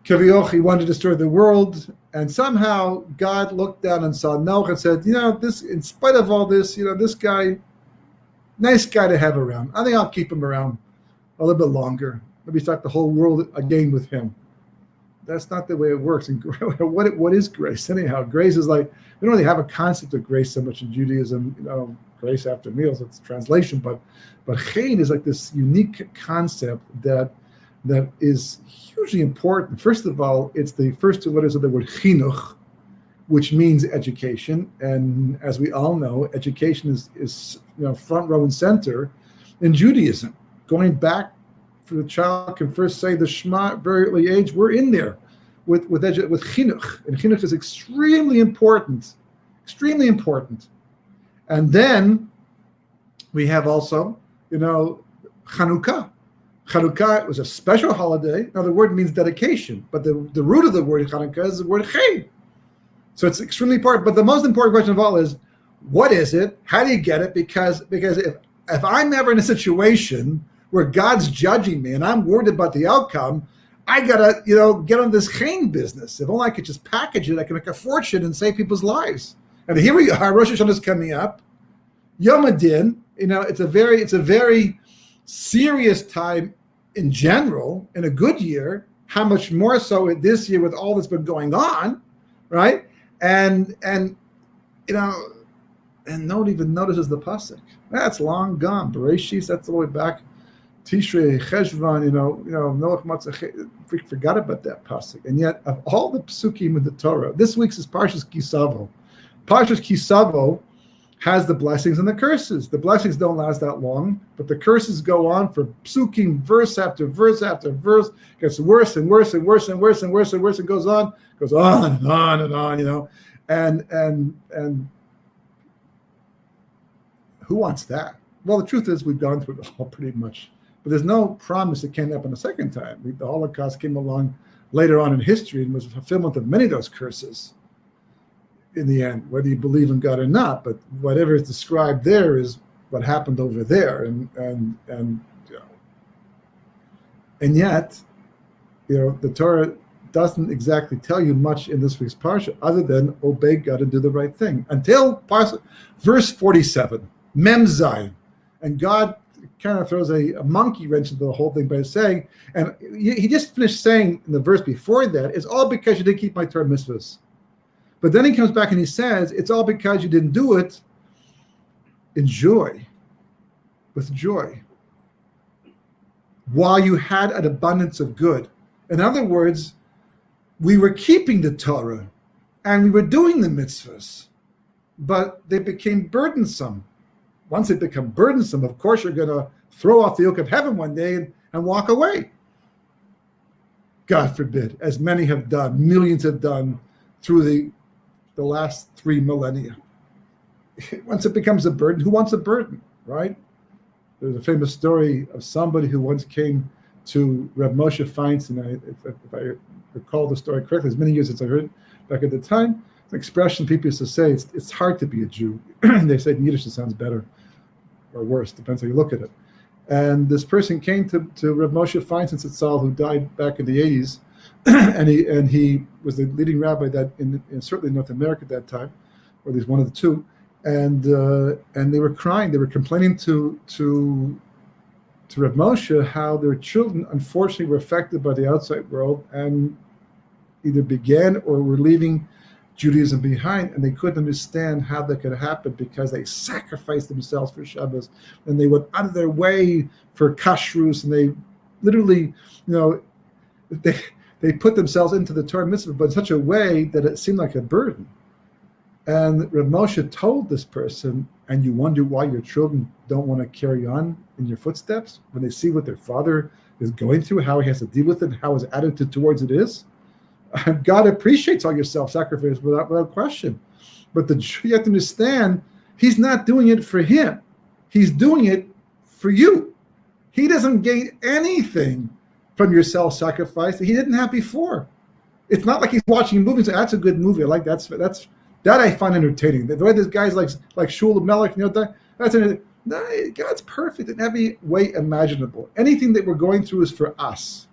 Kavioch, he wanted to destroy the world, and somehow God looked down and saw Noach and said, this, in spite of all this, this guy, nice guy to have around. I think I'll keep him around a little bit longer. Maybe start the whole world again with him. That's not the way it works. And what is grace anyhow? Grace is like, we don't really have a concept of grace so much in Judaism. Grace after meals, it's translation, but chen is like this unique concept that is hugely important. First of all, it's the first two letters of the word chinuch, which means education. And as we all know, education is front row and center in Judaism. Going back, for the child can first say the Shema at very early age, we're in there with chinuch. And chinuch is extremely important. And then we have also, Chanukah. Chanukah was a special holiday. Now the word means dedication, but the root of the word Chanukah is the word chen. So it's extremely important. But the most important question of all is, what is it? How do you get it? Because if I'm ever in a situation where God's judging me and I'm worried about the outcome, I gotta, get on this chen business. If only I could just package it, I can make a fortune and save people's lives. And here we are. Rosh Hashanah is coming up. Yom Adin. It's a very serious time in general. In a good year, how much more so this year with all that's been going on, right? And no one even notices the pasuk. That's long gone. Bereshis, that's all the way back Tishrei, Cheshvan, Noach Matzah, we forgot about that pasuk. And yet, of all the psukim in the Torah, this week's is Parshas Kisavo. Parshas Kisavo has the blessings and the curses. The blessings don't last that long, but the curses go on for psukim, verse after verse after verse. It gets worse and worse and worse and worse and worse and worse. It goes on and on and on, And who wants that? Well, the truth is we've gone through it all pretty much. But there's no promise it can't happen a second time. The Holocaust came along later on in history and was a fulfillment of many of those curses in the end, whether you believe in God or not. But whatever is described there is what happened over there. And yet, the Torah doesn't exactly tell you much in this week's parsha other than obey God and do the right thing. Until verse 47, Mem Zayin. And God kind of throws a monkey wrench into the whole thing by saying, and he just finished saying in the verse before that, it's all because you didn't keep my Torah mitzvahs. But then he comes back and he says, it's all because you didn't do it in joy, with joy, while you had an abundance of good. In other words, we were keeping the Torah and we were doing the mitzvahs, but they became burdensome. Once they become burdensome, of course, you're going to throw off the yoke of heaven one day and walk away. God forbid, as many have done, millions have done through the last 3 millennia. Once it becomes a burden, who wants a burden, right? There's a famous story of somebody who once came to Reb Moshe Feinstein. If I recall the story correctly, it's many years since I heard it back at the time. An expression people used to say, it's hard to be a Jew. They say in Yiddish it sounds better or worse, depends how you look at it. And this person came to Reb Moshe Feinstein Zatzal, who died back in the 80s, and he was the leading rabbi that in certainly North America at that time, or at least one of the two. And they were crying. They were complaining to Reb Moshe how their children, unfortunately, were affected by the outside world and either began or were leaving Judaism behind, and they couldn't understand how that could happen because they sacrificed themselves for Shabbos, and they went out of their way for kashrus, and they literally, they put themselves into the Torah mitzvah, but in such a way that it seemed like a burden. And Rav Moshe told this person, and you wonder why your children don't want to carry on in your footsteps when they see what their father is going through, how he has to deal with it, how his attitude towards it is. God appreciates all your self-sacrifice without question. But you have to understand, he's not doing it for him. He's doing it for you. He doesn't gain anything from your self-sacrifice that he didn't have before. It's not like he's watching a movie and saying, that's a good movie. I like that I find entertaining. The way this guy's like Shul Melech, no, God's perfect in every way imaginable. Anything that we're going through is for us,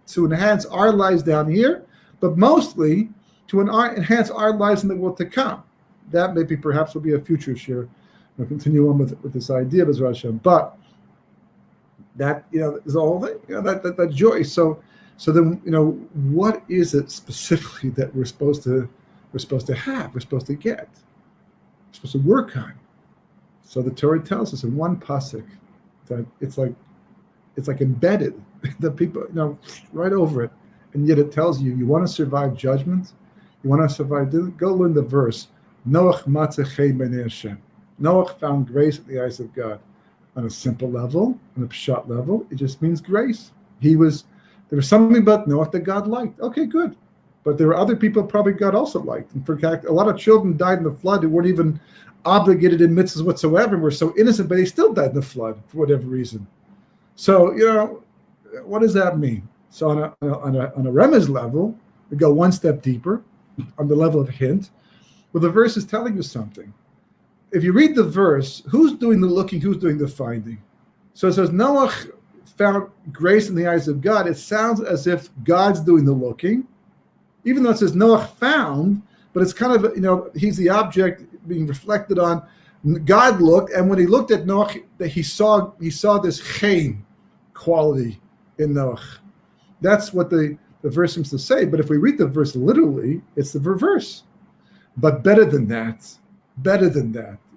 to enhance our lives down here, but mostly to enhance our lives in the world to come. That maybe perhaps will be a future share. We'll continue on with this idea of Ezra Hashem. But that, is the whole thing, that joy. So then, what is it specifically that we're supposed to have, we're supposed to get, we're supposed to work on? So the Torah tells us in one pasuk that it's like embedded, the people, right over it. And yet it tells you want to survive judgment, you want to survive, go learn the verse, Noach matzeh chei b'nei Hashem. Noach found grace in the eyes of God. On a simple level, on a pshat level, it just means grace. There was something about Noach that God liked. Okay, good. But there were other people probably God also liked. In fact, a lot of children died in the flood who weren't even obligated in mitzvahs whatsoever, and were so innocent, but they still died in the flood for whatever reason. So, what does that mean? So on a remez level, we go one step deeper, on the level of hint. Well, the verse is telling you something. If you read the verse, who's doing the looking, who's doing the finding? So it says, Noach found grace in the eyes of God. It sounds as if God's doing the looking, even though it says Noach found, but it's kind of, he's the object being reflected on. God looked, and when he looked at Noach, he saw this chaim quality in Noach. That's what the verse seems to say. But if we read the verse literally, it's the reverse. But better than that,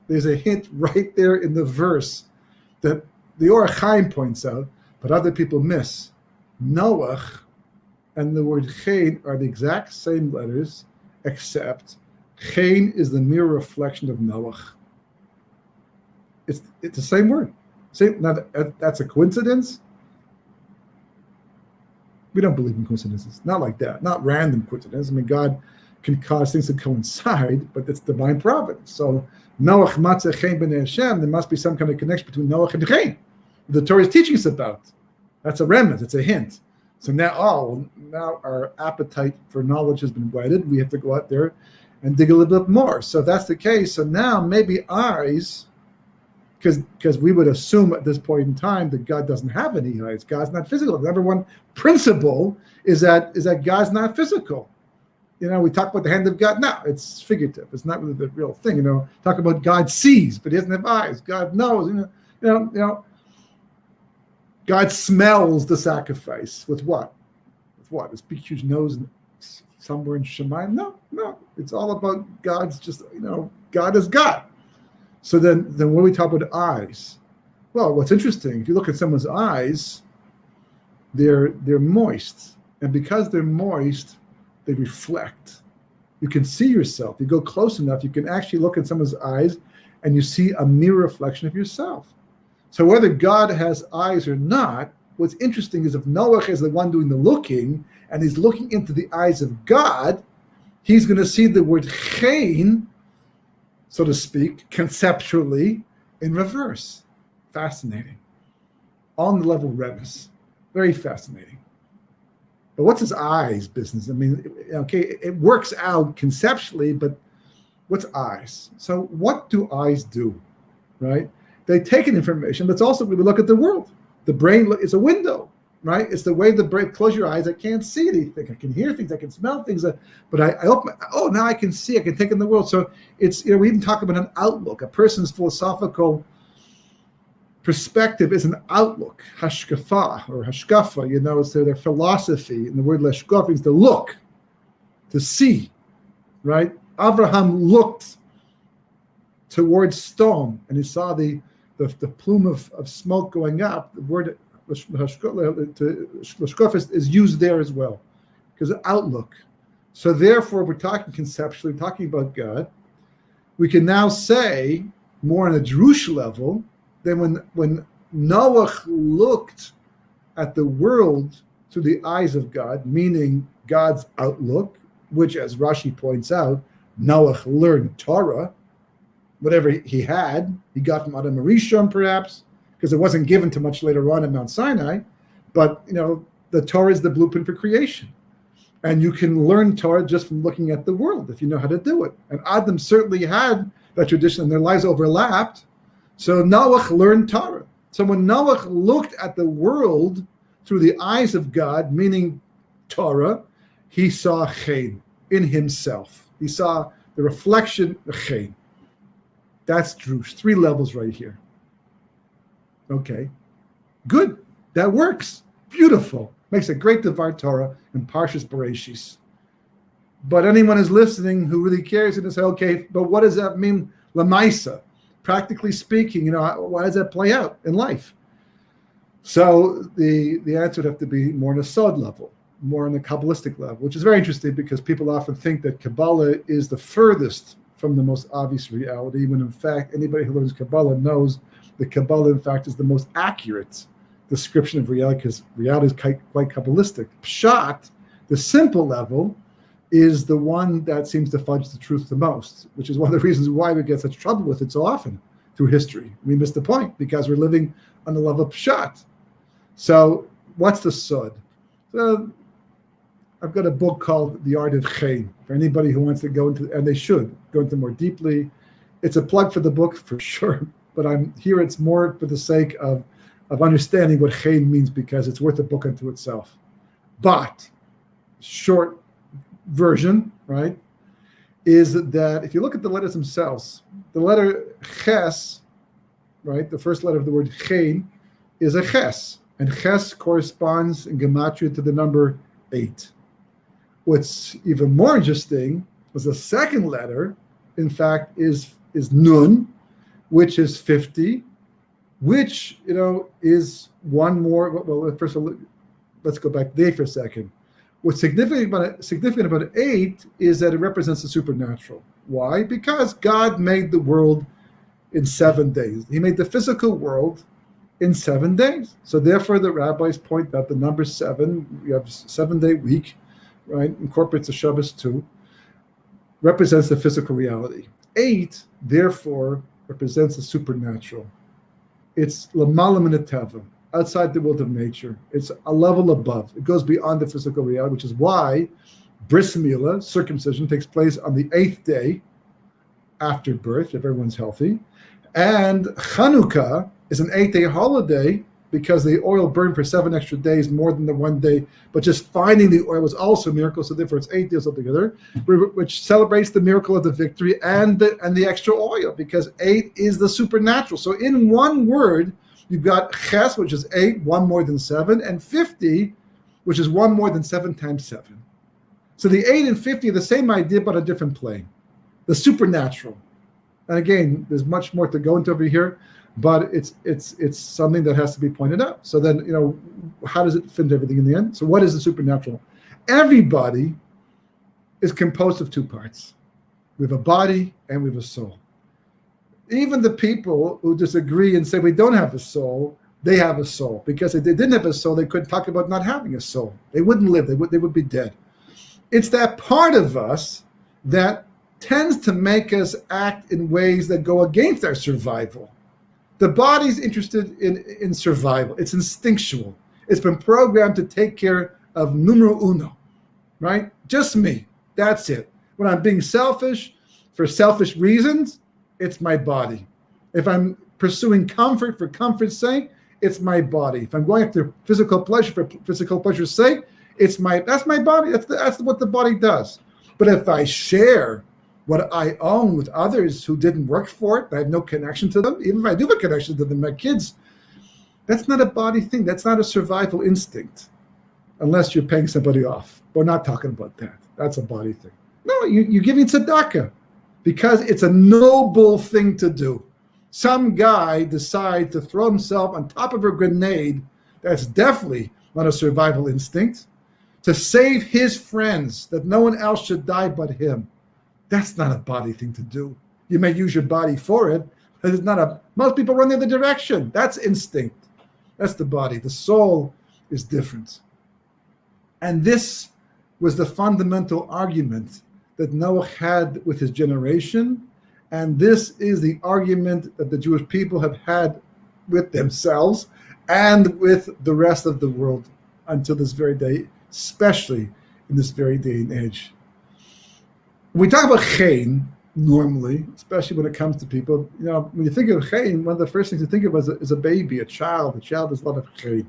there's a hint right there in the verse that the Or HaChaim points out but other people miss. Noach and the word chen are the exact same letters, except chen is the mere reflection of Noach. It's the same word. Now that's a coincidence. We don't believe in coincidences. Not like that. Not random coincidence. I mean, God can cause things to coincide, but it's divine providence. So Noach matzah chen b'nei Hashem. There must be some kind of connection between Noach and chen. The Torah is teaching us about. That's a remnant. It's a hint. So now our appetite for knowledge has been whetted. We have to go out there and dig a little bit more. So if that's the case, so now maybe eyes, because we would assume at this point in time that God doesn't have any eyes. God's not physical. The number one principle is that God's not physical. We talk about the hand of God. No, it's figurative. It's not really the real thing. Talk about God sees, but he doesn't have eyes. God knows. God smells the sacrifice with what? With what? His big, huge nose somewhere in Shemayim? No. It's all about God's just, God is God. So then when we talk about eyes, well, what's interesting, if you look at someone's eyes, they're moist. And because they're moist, they reflect. You can see yourself. You go close enough, you can actually look at someone's eyes and you see a mirror reflection of yourself. So whether God has eyes or not, what's interesting is if Noach is the one doing the looking and he's looking into the eyes of God, he's going to see the word chen, so to speak, conceptually in reverse. Fascinating. On the level of Rebbe's. Very fascinating. But what's his eyes business? I mean, okay, it works out conceptually, but what's eyes? So what do eyes do, right? They take in information, but it's also we look at the world. The brain is a window, right? It's the way the brain, close your eyes, I can't see anything. I can hear things, I can smell things, but I open, now I can see, I can take in the world. So it's, we even talk about an outlook. A person's philosophical perspective is an outlook, hashkafa or hashkafa, it's their philosophy. And the word leshkaf is to look, to see, right? Abraham looked towards stone and he saw the plume of smoke going up. The word leshkaf is used there as well, because outlook. So therefore, we're talking conceptually, talking about God. We can now say more on a Jerush level. Then when Noach looked at the world through the eyes of God, meaning God's outlook, which, as Rashi points out, Noach learned Torah, whatever he had, he got from Adam Arishon perhaps, because it wasn't given to much later on in Mount Sinai, but the Torah is the blueprint for creation. And you can learn Torah just from looking at the world if you know how to do it. And Adam certainly had that tradition and their lives overlapped. So Noach learned Torah. So when Noach looked at the world through the eyes of God, meaning Torah, he saw chen in himself. He saw the reflection of chen. That's Drush. 3 levels right here. Okay. Good. That works. Beautiful. Makes a great Devar Torah in Parshas Bereshis. But anyone who's listening who really cares is going to say, okay, but what does that mean, Lamaisa? Practically speaking, why does that play out in life? So the answer would have to be more on a sod level, more on the Kabbalistic level, which is very interesting because people often think that Kabbalah is the furthest from the most obvious reality, when in fact anybody who learns Kabbalah knows that Kabbalah in fact is the most accurate description of reality, because reality is quite Kabbalistic. Pshat, the simple level, is the one that seems to fudge the truth the most, which is one of the reasons why we get such trouble with it so often through history. We miss the point because we're living on the level of pshat. So what's the sod? So I've got a book called The Art of Chen for anybody who wants to go into, and they should go into more deeply. It's a plug for the book for sure, but I'm here. It's more for the sake of understanding what chen means, because it's worth a book unto itself. But short version, right, is that if you look at the letters themselves, the letter ches, right, the first letter of the word chen is a ches, and ches corresponds in gematria to the number 8. What's even more interesting was the second letter, in fact, is nun, which is 50, which, is one more. Well, first of all, let's go back there for a second. What's significant about 8 is that it represents the supernatural. Why? Because God made the world in 7 days. He made the physical world in 7 days. So therefore, the rabbis point out the number 7. We have 7-day week, right? Incorporates the Shabbos too. Represents the physical reality. 8, therefore, represents the supernatural. It's l'malam min hateva, outside the world of nature. It's a level above. It goes beyond the physical reality, which is why bris milah, circumcision, takes place on the 8th day after birth, if everyone's healthy. And Chanukah is an 8-day holiday because the oil burned for 7 extra days, more than the 1 day. But just finding the oil was also a miracle, so therefore it's 8 days altogether, which celebrates the miracle of the victory and the extra oil, because 8 is the supernatural. So in one word, you've got ches, which is 8, 1 more than 7, and 50, which is 1 more than 7 times 7. So the 8 and 50 are the same idea, but a different plane. The supernatural. And again, there's much more to go into over here, but it's something that has to be pointed out. So then, how does it fit into everything in the end? So what is the supernatural? Everybody is composed of 2 parts. We have a body and we have a soul. Even the people who disagree and say we don't have a soul, they have a soul. Because if they didn't have a soul, they couldn't talk about not having a soul. They wouldn't live. They would be dead. It's that part of us that tends to make us act in ways that go against our survival. The body's interested in survival. It's instinctual. It's been programmed to take care of numero uno, right? Just me. That's it. When I'm being selfish for selfish reasons, it's my body. If I'm pursuing comfort for comfort's sake, it's my body. If I'm going after physical pleasure for physical pleasure's sake, that's my body. That's what the body does. But if I share what I own with others who didn't work for it, I have no connection to them, even if I do have a connection to them, my kids, that's not a body thing. That's not a survival instinct, unless you're paying somebody off. We're not talking about that. That's a body thing. No, you're giving tzedakah because it's a noble thing to do. Some guy decides to throw himself on top of a grenade that's definitely not a survival instinct to save his friends, that no one else should die but him. That's not a body thing to do. You may use your body for it, but it's not most people run the other direction. That's instinct. That's the body. The soul is different. And this was the fundamental argument that Noah had with his generation. And this is the argument that the Jewish people have had with themselves and with the rest of the world until this very day, especially in this very day and age. When we talk about chen, normally, especially when it comes to people, when you think of chen, one of the first things you think of is a baby, a child. A child has a lot of chen.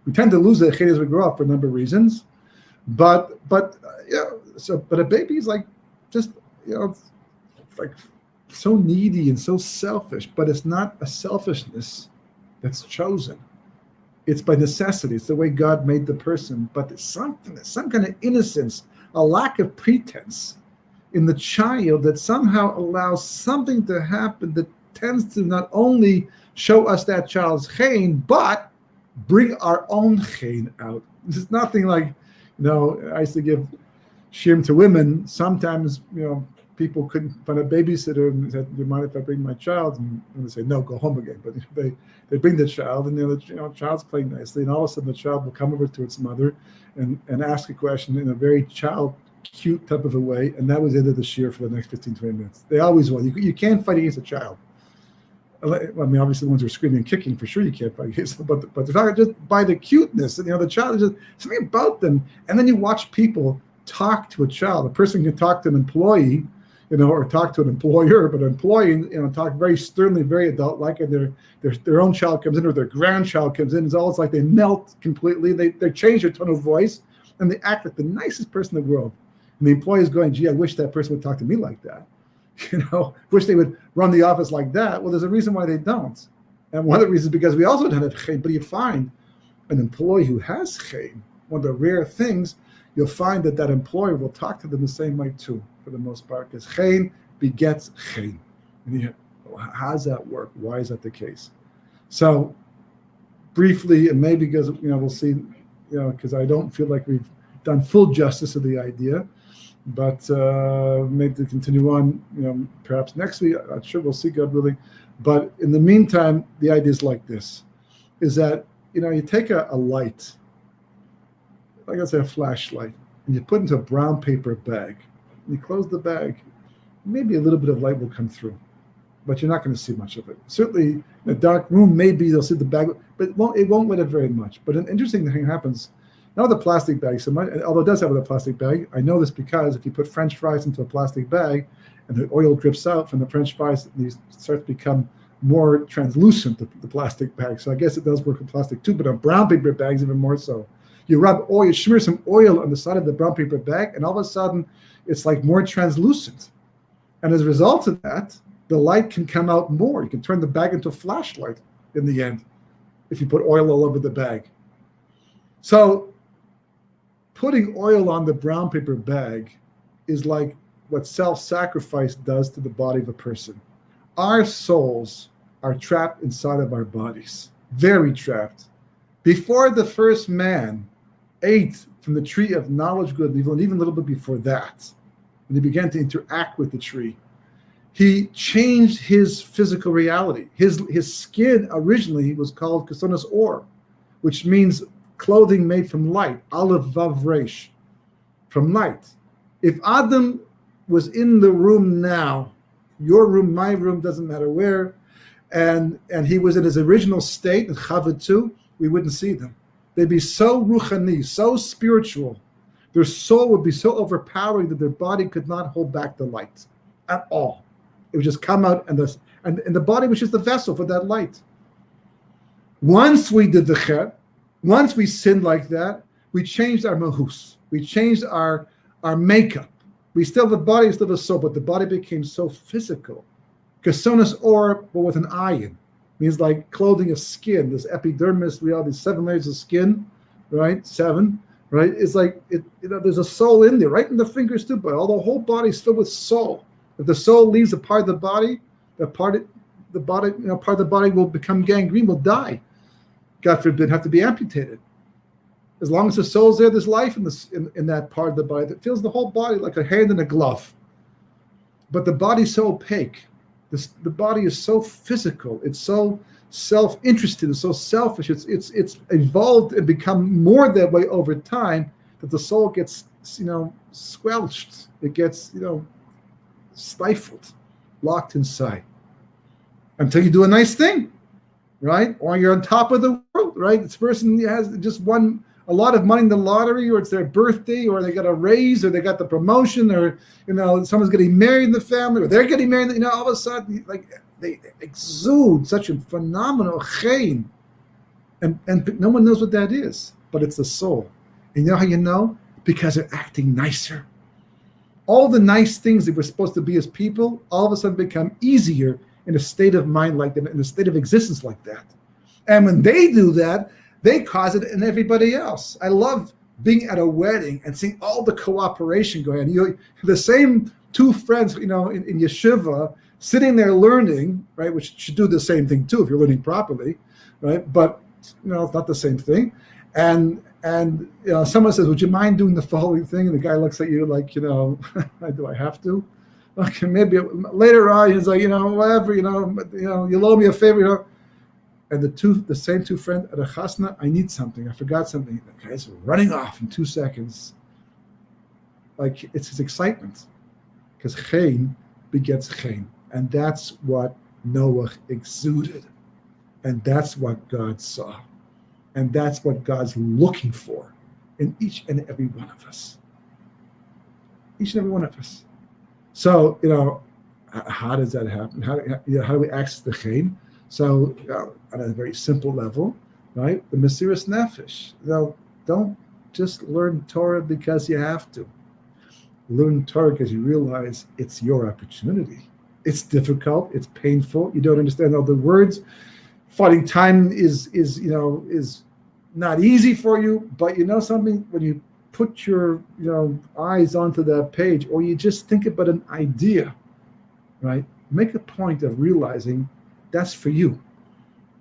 We tend to lose the chen as we grow up for a number of reasons, but a baby is like just like so needy and so selfish. But it's not a selfishness that's chosen. It's by necessity. It's the way God made the person. But there's some kind of innocence, a lack of pretense in the child that somehow allows something to happen that tends to not only show us that child's chen, but bring our own chen out. There's nothing like, I used to give shirim to women. Sometimes, people couldn't find a babysitter and said, "Do you mind if I bring my child?" And they say, "No, go home again." But they bring the child, and the child's playing nicely, and all of a sudden the child will come over to its mother and ask a question in a very cute type of a way, and that was the end of the shiur for the next 15-20 minutes. They always will. You can't fight against a child. I mean, obviously the ones who are screaming and kicking, for sure you can't fight against them, but they're talking just by the cuteness, and the child is just something about them. And then you watch people talk to a child. A person can talk to an employee, or talk to an employer, but an employee, talk very sternly, very adult-like, and their own child comes in or their grandchild comes in. It's almost like they melt completely. They change their tone of voice, and they act like the nicest person in the world. And the employee is going, "Gee, I wish that person would talk to me like that. Wish they would run the office like that." Well, there's a reason why they don't. And one of the reasons is because we also don't have chen. But you find an employee who has chen, one of the rare things, you'll find that employer will talk to them the same way too, for the most part, because chen begets chen. And how does that work? Why is that the case? So briefly, and maybe because we'll see, because I don't feel like we've done full justice to the idea, but maybe to continue on, perhaps next week. I'm not sure. We'll see, God willing. But in the meantime, the idea is like this: is that you take a light, like I say, a flashlight, and you put it into a brown paper bag. And you close the bag. Maybe a little bit of light will come through, but you're not going to see much of it. Certainly, in a dark room, maybe you'll see the bag, but it won't let it very much. But an interesting thing happens. Not with the plastic bag so much, although it does have with a plastic bag. I know this because if you put French fries into a plastic bag and the oil drips out from the French fries, these start to become more translucent, the plastic bag. So I guess it does work with plastic too, but on brown paper bags even more so. You rub oil, you smear some oil on the side of the brown paper bag, and all of a sudden it's like more translucent. And as a result of that, the light can come out more. You can turn the bag into a flashlight in the end if you put oil all over the bag. So putting oil on the brown paper bag is like what self-sacrifice does to the body of a person. Our souls are trapped inside of our bodies, very trapped. Before the first man ate from the tree of knowledge, good and evil, and even a little bit before that, when he began to interact with the tree, he changed his physical reality. His skin originally was called kesonas or, which means clothing made from light, aleph vav resh, from light. If Adam was in the room now, your room, my room, doesn't matter where, and he was in his original state, in Chava 2, we wouldn't see them. They'd be so ruchani, so spiritual. Their soul would be so overpowering that their body could not hold back the light at all. It would just come out, and the body was just the vessel for that light. Once we did the chet, once we sinned like that, we changed our mahus. We changed our makeup. We still have the body, still have the soul, but the body became so physical. Kesonas or, but with an ayin, means like clothing of skin. This epidermis, we have these 7 layers of skin, right? 7, right? It's like there's a soul in there, right in the fingers too, but all the whole body is filled with soul. If the soul leaves a part of the body, part of the body will become gangrene, will die. God forbid, have to be amputated. As long as the soul's there, there's life in that part of the body that fills the whole body like a hand in a glove. But the body's so opaque. The body is so physical. It's so self-interested. It's so selfish. It's evolved and become more that way over time that the soul gets squelched. It gets stifled, locked inside, until you do a nice thing, right? Or you're on top of the world, right? This person has just won a lot of money in the lottery, or it's their birthday, or they got a raise, or they got the promotion, or someone's getting married in the family, or they're getting married. All of a sudden, like they exude such a phenomenal chein, and no one knows what that is, but it's the soul. And you know how you know? Because they're acting nicer. All the nice things that we're supposed to be as people, all of a sudden become easier in a state of mind like that, in a state of existence like that. And when they do that, they cause it in everybody else. I love being at a wedding and seeing all the cooperation going on. The same 2 friends, in yeshiva, sitting there learning, right, which should do the same thing too if you're learning properly, right? But it's not the same thing. And someone says, "Would you mind doing the following thing?" And the guy looks at you like, do I have to? Okay, maybe later on he's like, whatever, you owe me a favor, And the same 2 friends at a chasna, I need something. I forgot something. The guy's running off in 2 seconds. Like it's his excitement, because chein begets chein, and that's what Noah exuded, and that's what God saw. And that's what God's looking for in each and every one of us. Each and every one of us. So, how does that happen? How do we access the chein? So, on a very simple level, right? The Mesiras Nefesh. Don't just learn Torah because you have to. Learn Torah because you realize it's your opportunity. It's difficult. It's painful. You don't understand all the words. Fighting time is not easy for you, but something, when you put your eyes onto that page, or you just think about an idea, right? Make a point of realizing that's for you.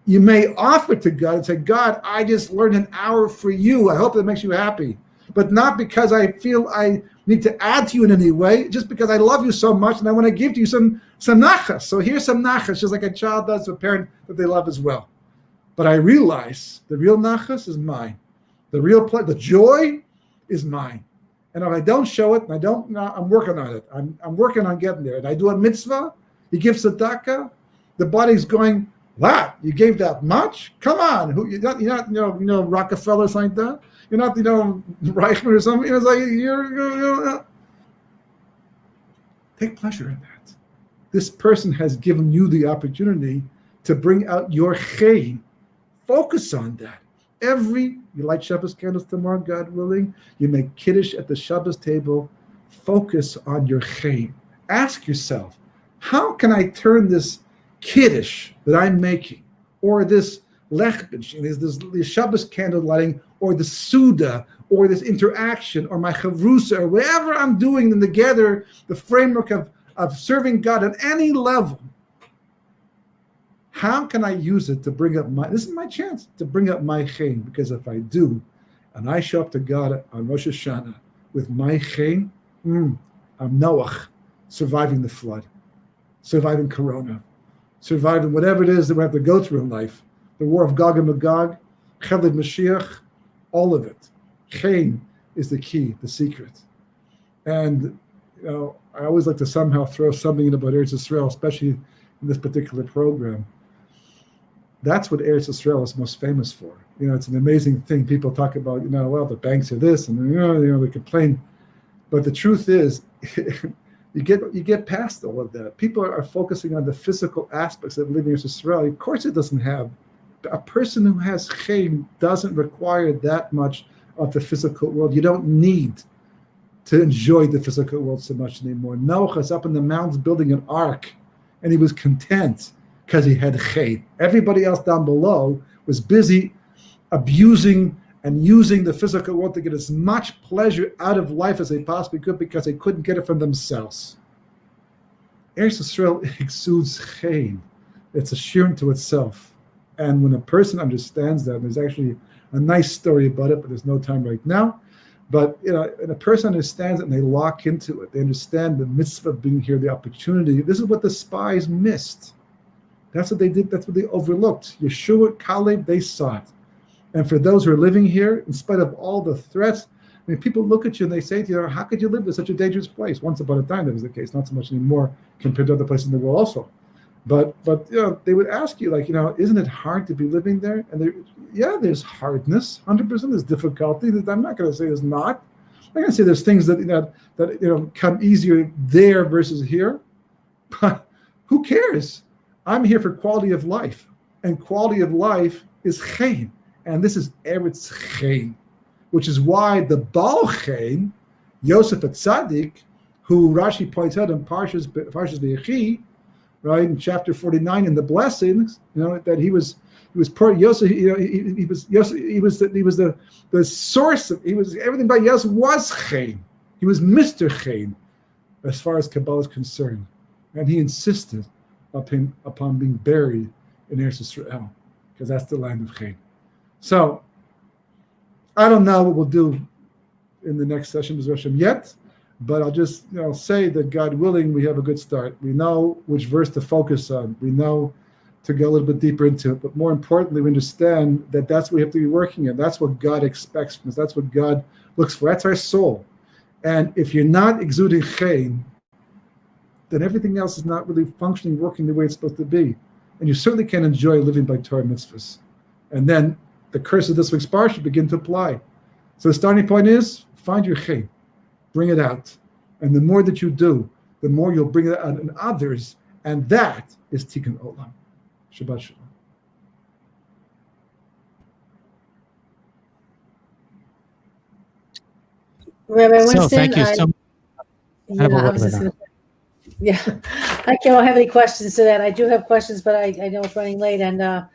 You may offer to God and say, God, I just learned an hour for you. I hope that makes you happy. But not because I feel I need to add to you in any way, just because I love you so much and I want to give to you some nachas. So here's some nachas, just like a child does to a parent that they love as well. But I realize the real nachas is mine. The joy is mine. And if I don't show it, I'm working on it. I'm working on getting there. And I do a mitzvah, you give tzedakah, the body's going, what? You gave that much? Come on. You're not Rockefellers like that. You're not, Reichman or something. It's like, you're take pleasure in that. This person has given you the opportunity to bring out your chayim. Focus on that. You light Shabbos candles tomorrow, God willing. You make kiddush at the Shabbos table. Focus on your chayim. Ask yourself, how can I turn this kiddush that I'm making, or this lechbin, this Shabbos candle lighting, or the suda, or this interaction, or my chavrusa, or whatever I'm doing together, the framework of serving God at any level. How can I use it to bring up this is my chance to bring up my chayim, because if I do, and I show up to God on Rosh Hashanah with my chayim, I'm Noach, surviving the flood, surviving Corona, surviving whatever it is that we have to go through in life, the war of Gog and Magog, Chelid Mashiach, all of it. Chayim is the key, the secret. And I always like to somehow throw something in about Eretz Yisrael, especially in this particular program. That's what Eretz Yisrael is most famous for. It's an amazing thing. People talk about, well, the banks are this, and they complain. But the truth is, you get past all of that. People are focusing on the physical aspects of living in Israel. Of course, it doesn't have. A person who has chayim doesn't require that much of the physical world. You don't need to enjoy the physical world so much anymore. Noach is up in the mountains building an ark, and he was content because he had chayim. Everybody else down below was busy abusing and using the physical world to get as much pleasure out of life as they possibly could, because they couldn't get it from themselves. Eretz Yisrael exudes chayim. It's a shiur to itself. And when a person understands that, there's actually a nice story about it, but there's no time right now. But and a person understands it and they lock into it. They understand the mitzvah of being here, the opportunity. This is what the spies missed. That's what they did. That's what they overlooked. Yeshua, Caleb, they saw it. And for those who are living here, in spite of all the threats, people look at you and they say to you, how could you live in such a dangerous place? Once upon a time, that was the case. Not so much anymore compared to other places in the world also. But they would ask you, isn't it hard to be living there? And there's hardness, 100% there's difficulty. I'm not going to say there's not. I'm going to say there's things that come easier there versus here. But who cares? I'm here for quality of life, and quality of life is chayim, and this is Eretz chayim, which is why the Baal chayim, Yosef Atzadik, who Rashi points out in Parshas V'yechi, right, in chapter 49 in the blessings, that he was part Yosef. He was the source of. He was everything about Yosef was chayim. He was Mr. Chayim, as far as Kabbalah is concerned, and he insisted upon being buried in Eretz Yisrael, because that's the land of chayim. So I don't know what we'll do in the next session with Rosh Hashanah yet. But I'll just say that, God willing, we have a good start. We know which verse to focus on. We know to go a little bit deeper into it. But more importantly, we understand that that's what we have to be working in. That's what God expects from us. That's what God looks for. That's our soul. And if you're not exuding chayim, then everything else is not really functioning, working the way it's supposed to be. And you certainly can't enjoy living by Torah mitzvahs. And then the curse of this week's parsha should begin to apply. So the starting point is, find your chayim. Bring it out. And the more that you do, the more you'll bring it out in others. And that is Tikkun Olam. Shabbat Shalom. Rabbi Winston, thank you so much. I can't have any questions to that. I do have questions, but I know it's running late. And I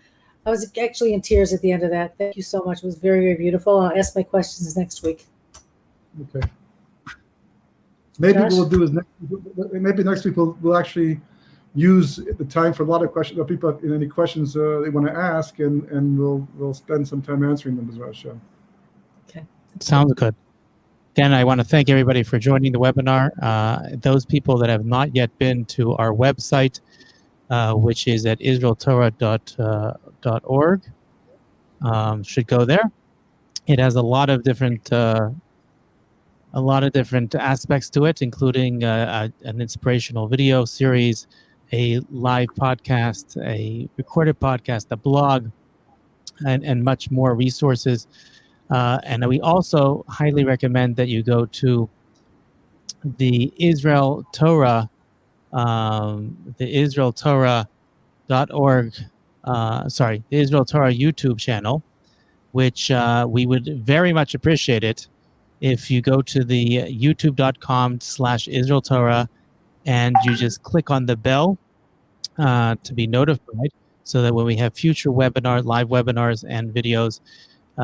was actually in tears at the end of that. Thank you so much. It was very, very beautiful. I'll ask my questions next week. Okay. Maybe Josh? what we'll do is next week we'll actually use the time for a lot of questions. People have any questions they want to ask, and we'll spend some time answering them as well. Okay. Sounds good. Again, I want to thank everybody for joining the webinar. Those people that have not yet been to our website, which is at israeltorah.org, should go there. It has a lot of different aspects to it, including an inspirational video series, a live podcast, a recorded podcast, a blog, and much more resources. And we also highly recommend that you go to the Israel Torah, the israeltorah.org, the Israel Torah YouTube channel, which we would very much appreciate it if you go to the youtube.com/Israel Torah and you just click on the bell to be notified, so that when we have future live webinars and videos,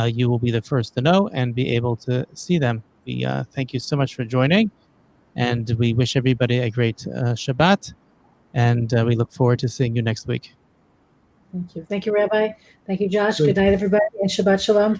you will be the first to know and be able to see them. We thank you so much for joining, and we wish everybody a great Shabbat, and we look forward to seeing you next week. Thank you. Thank you, Rabbi. Thank you, Josh. Good night, everybody, and Shabbat Shalom.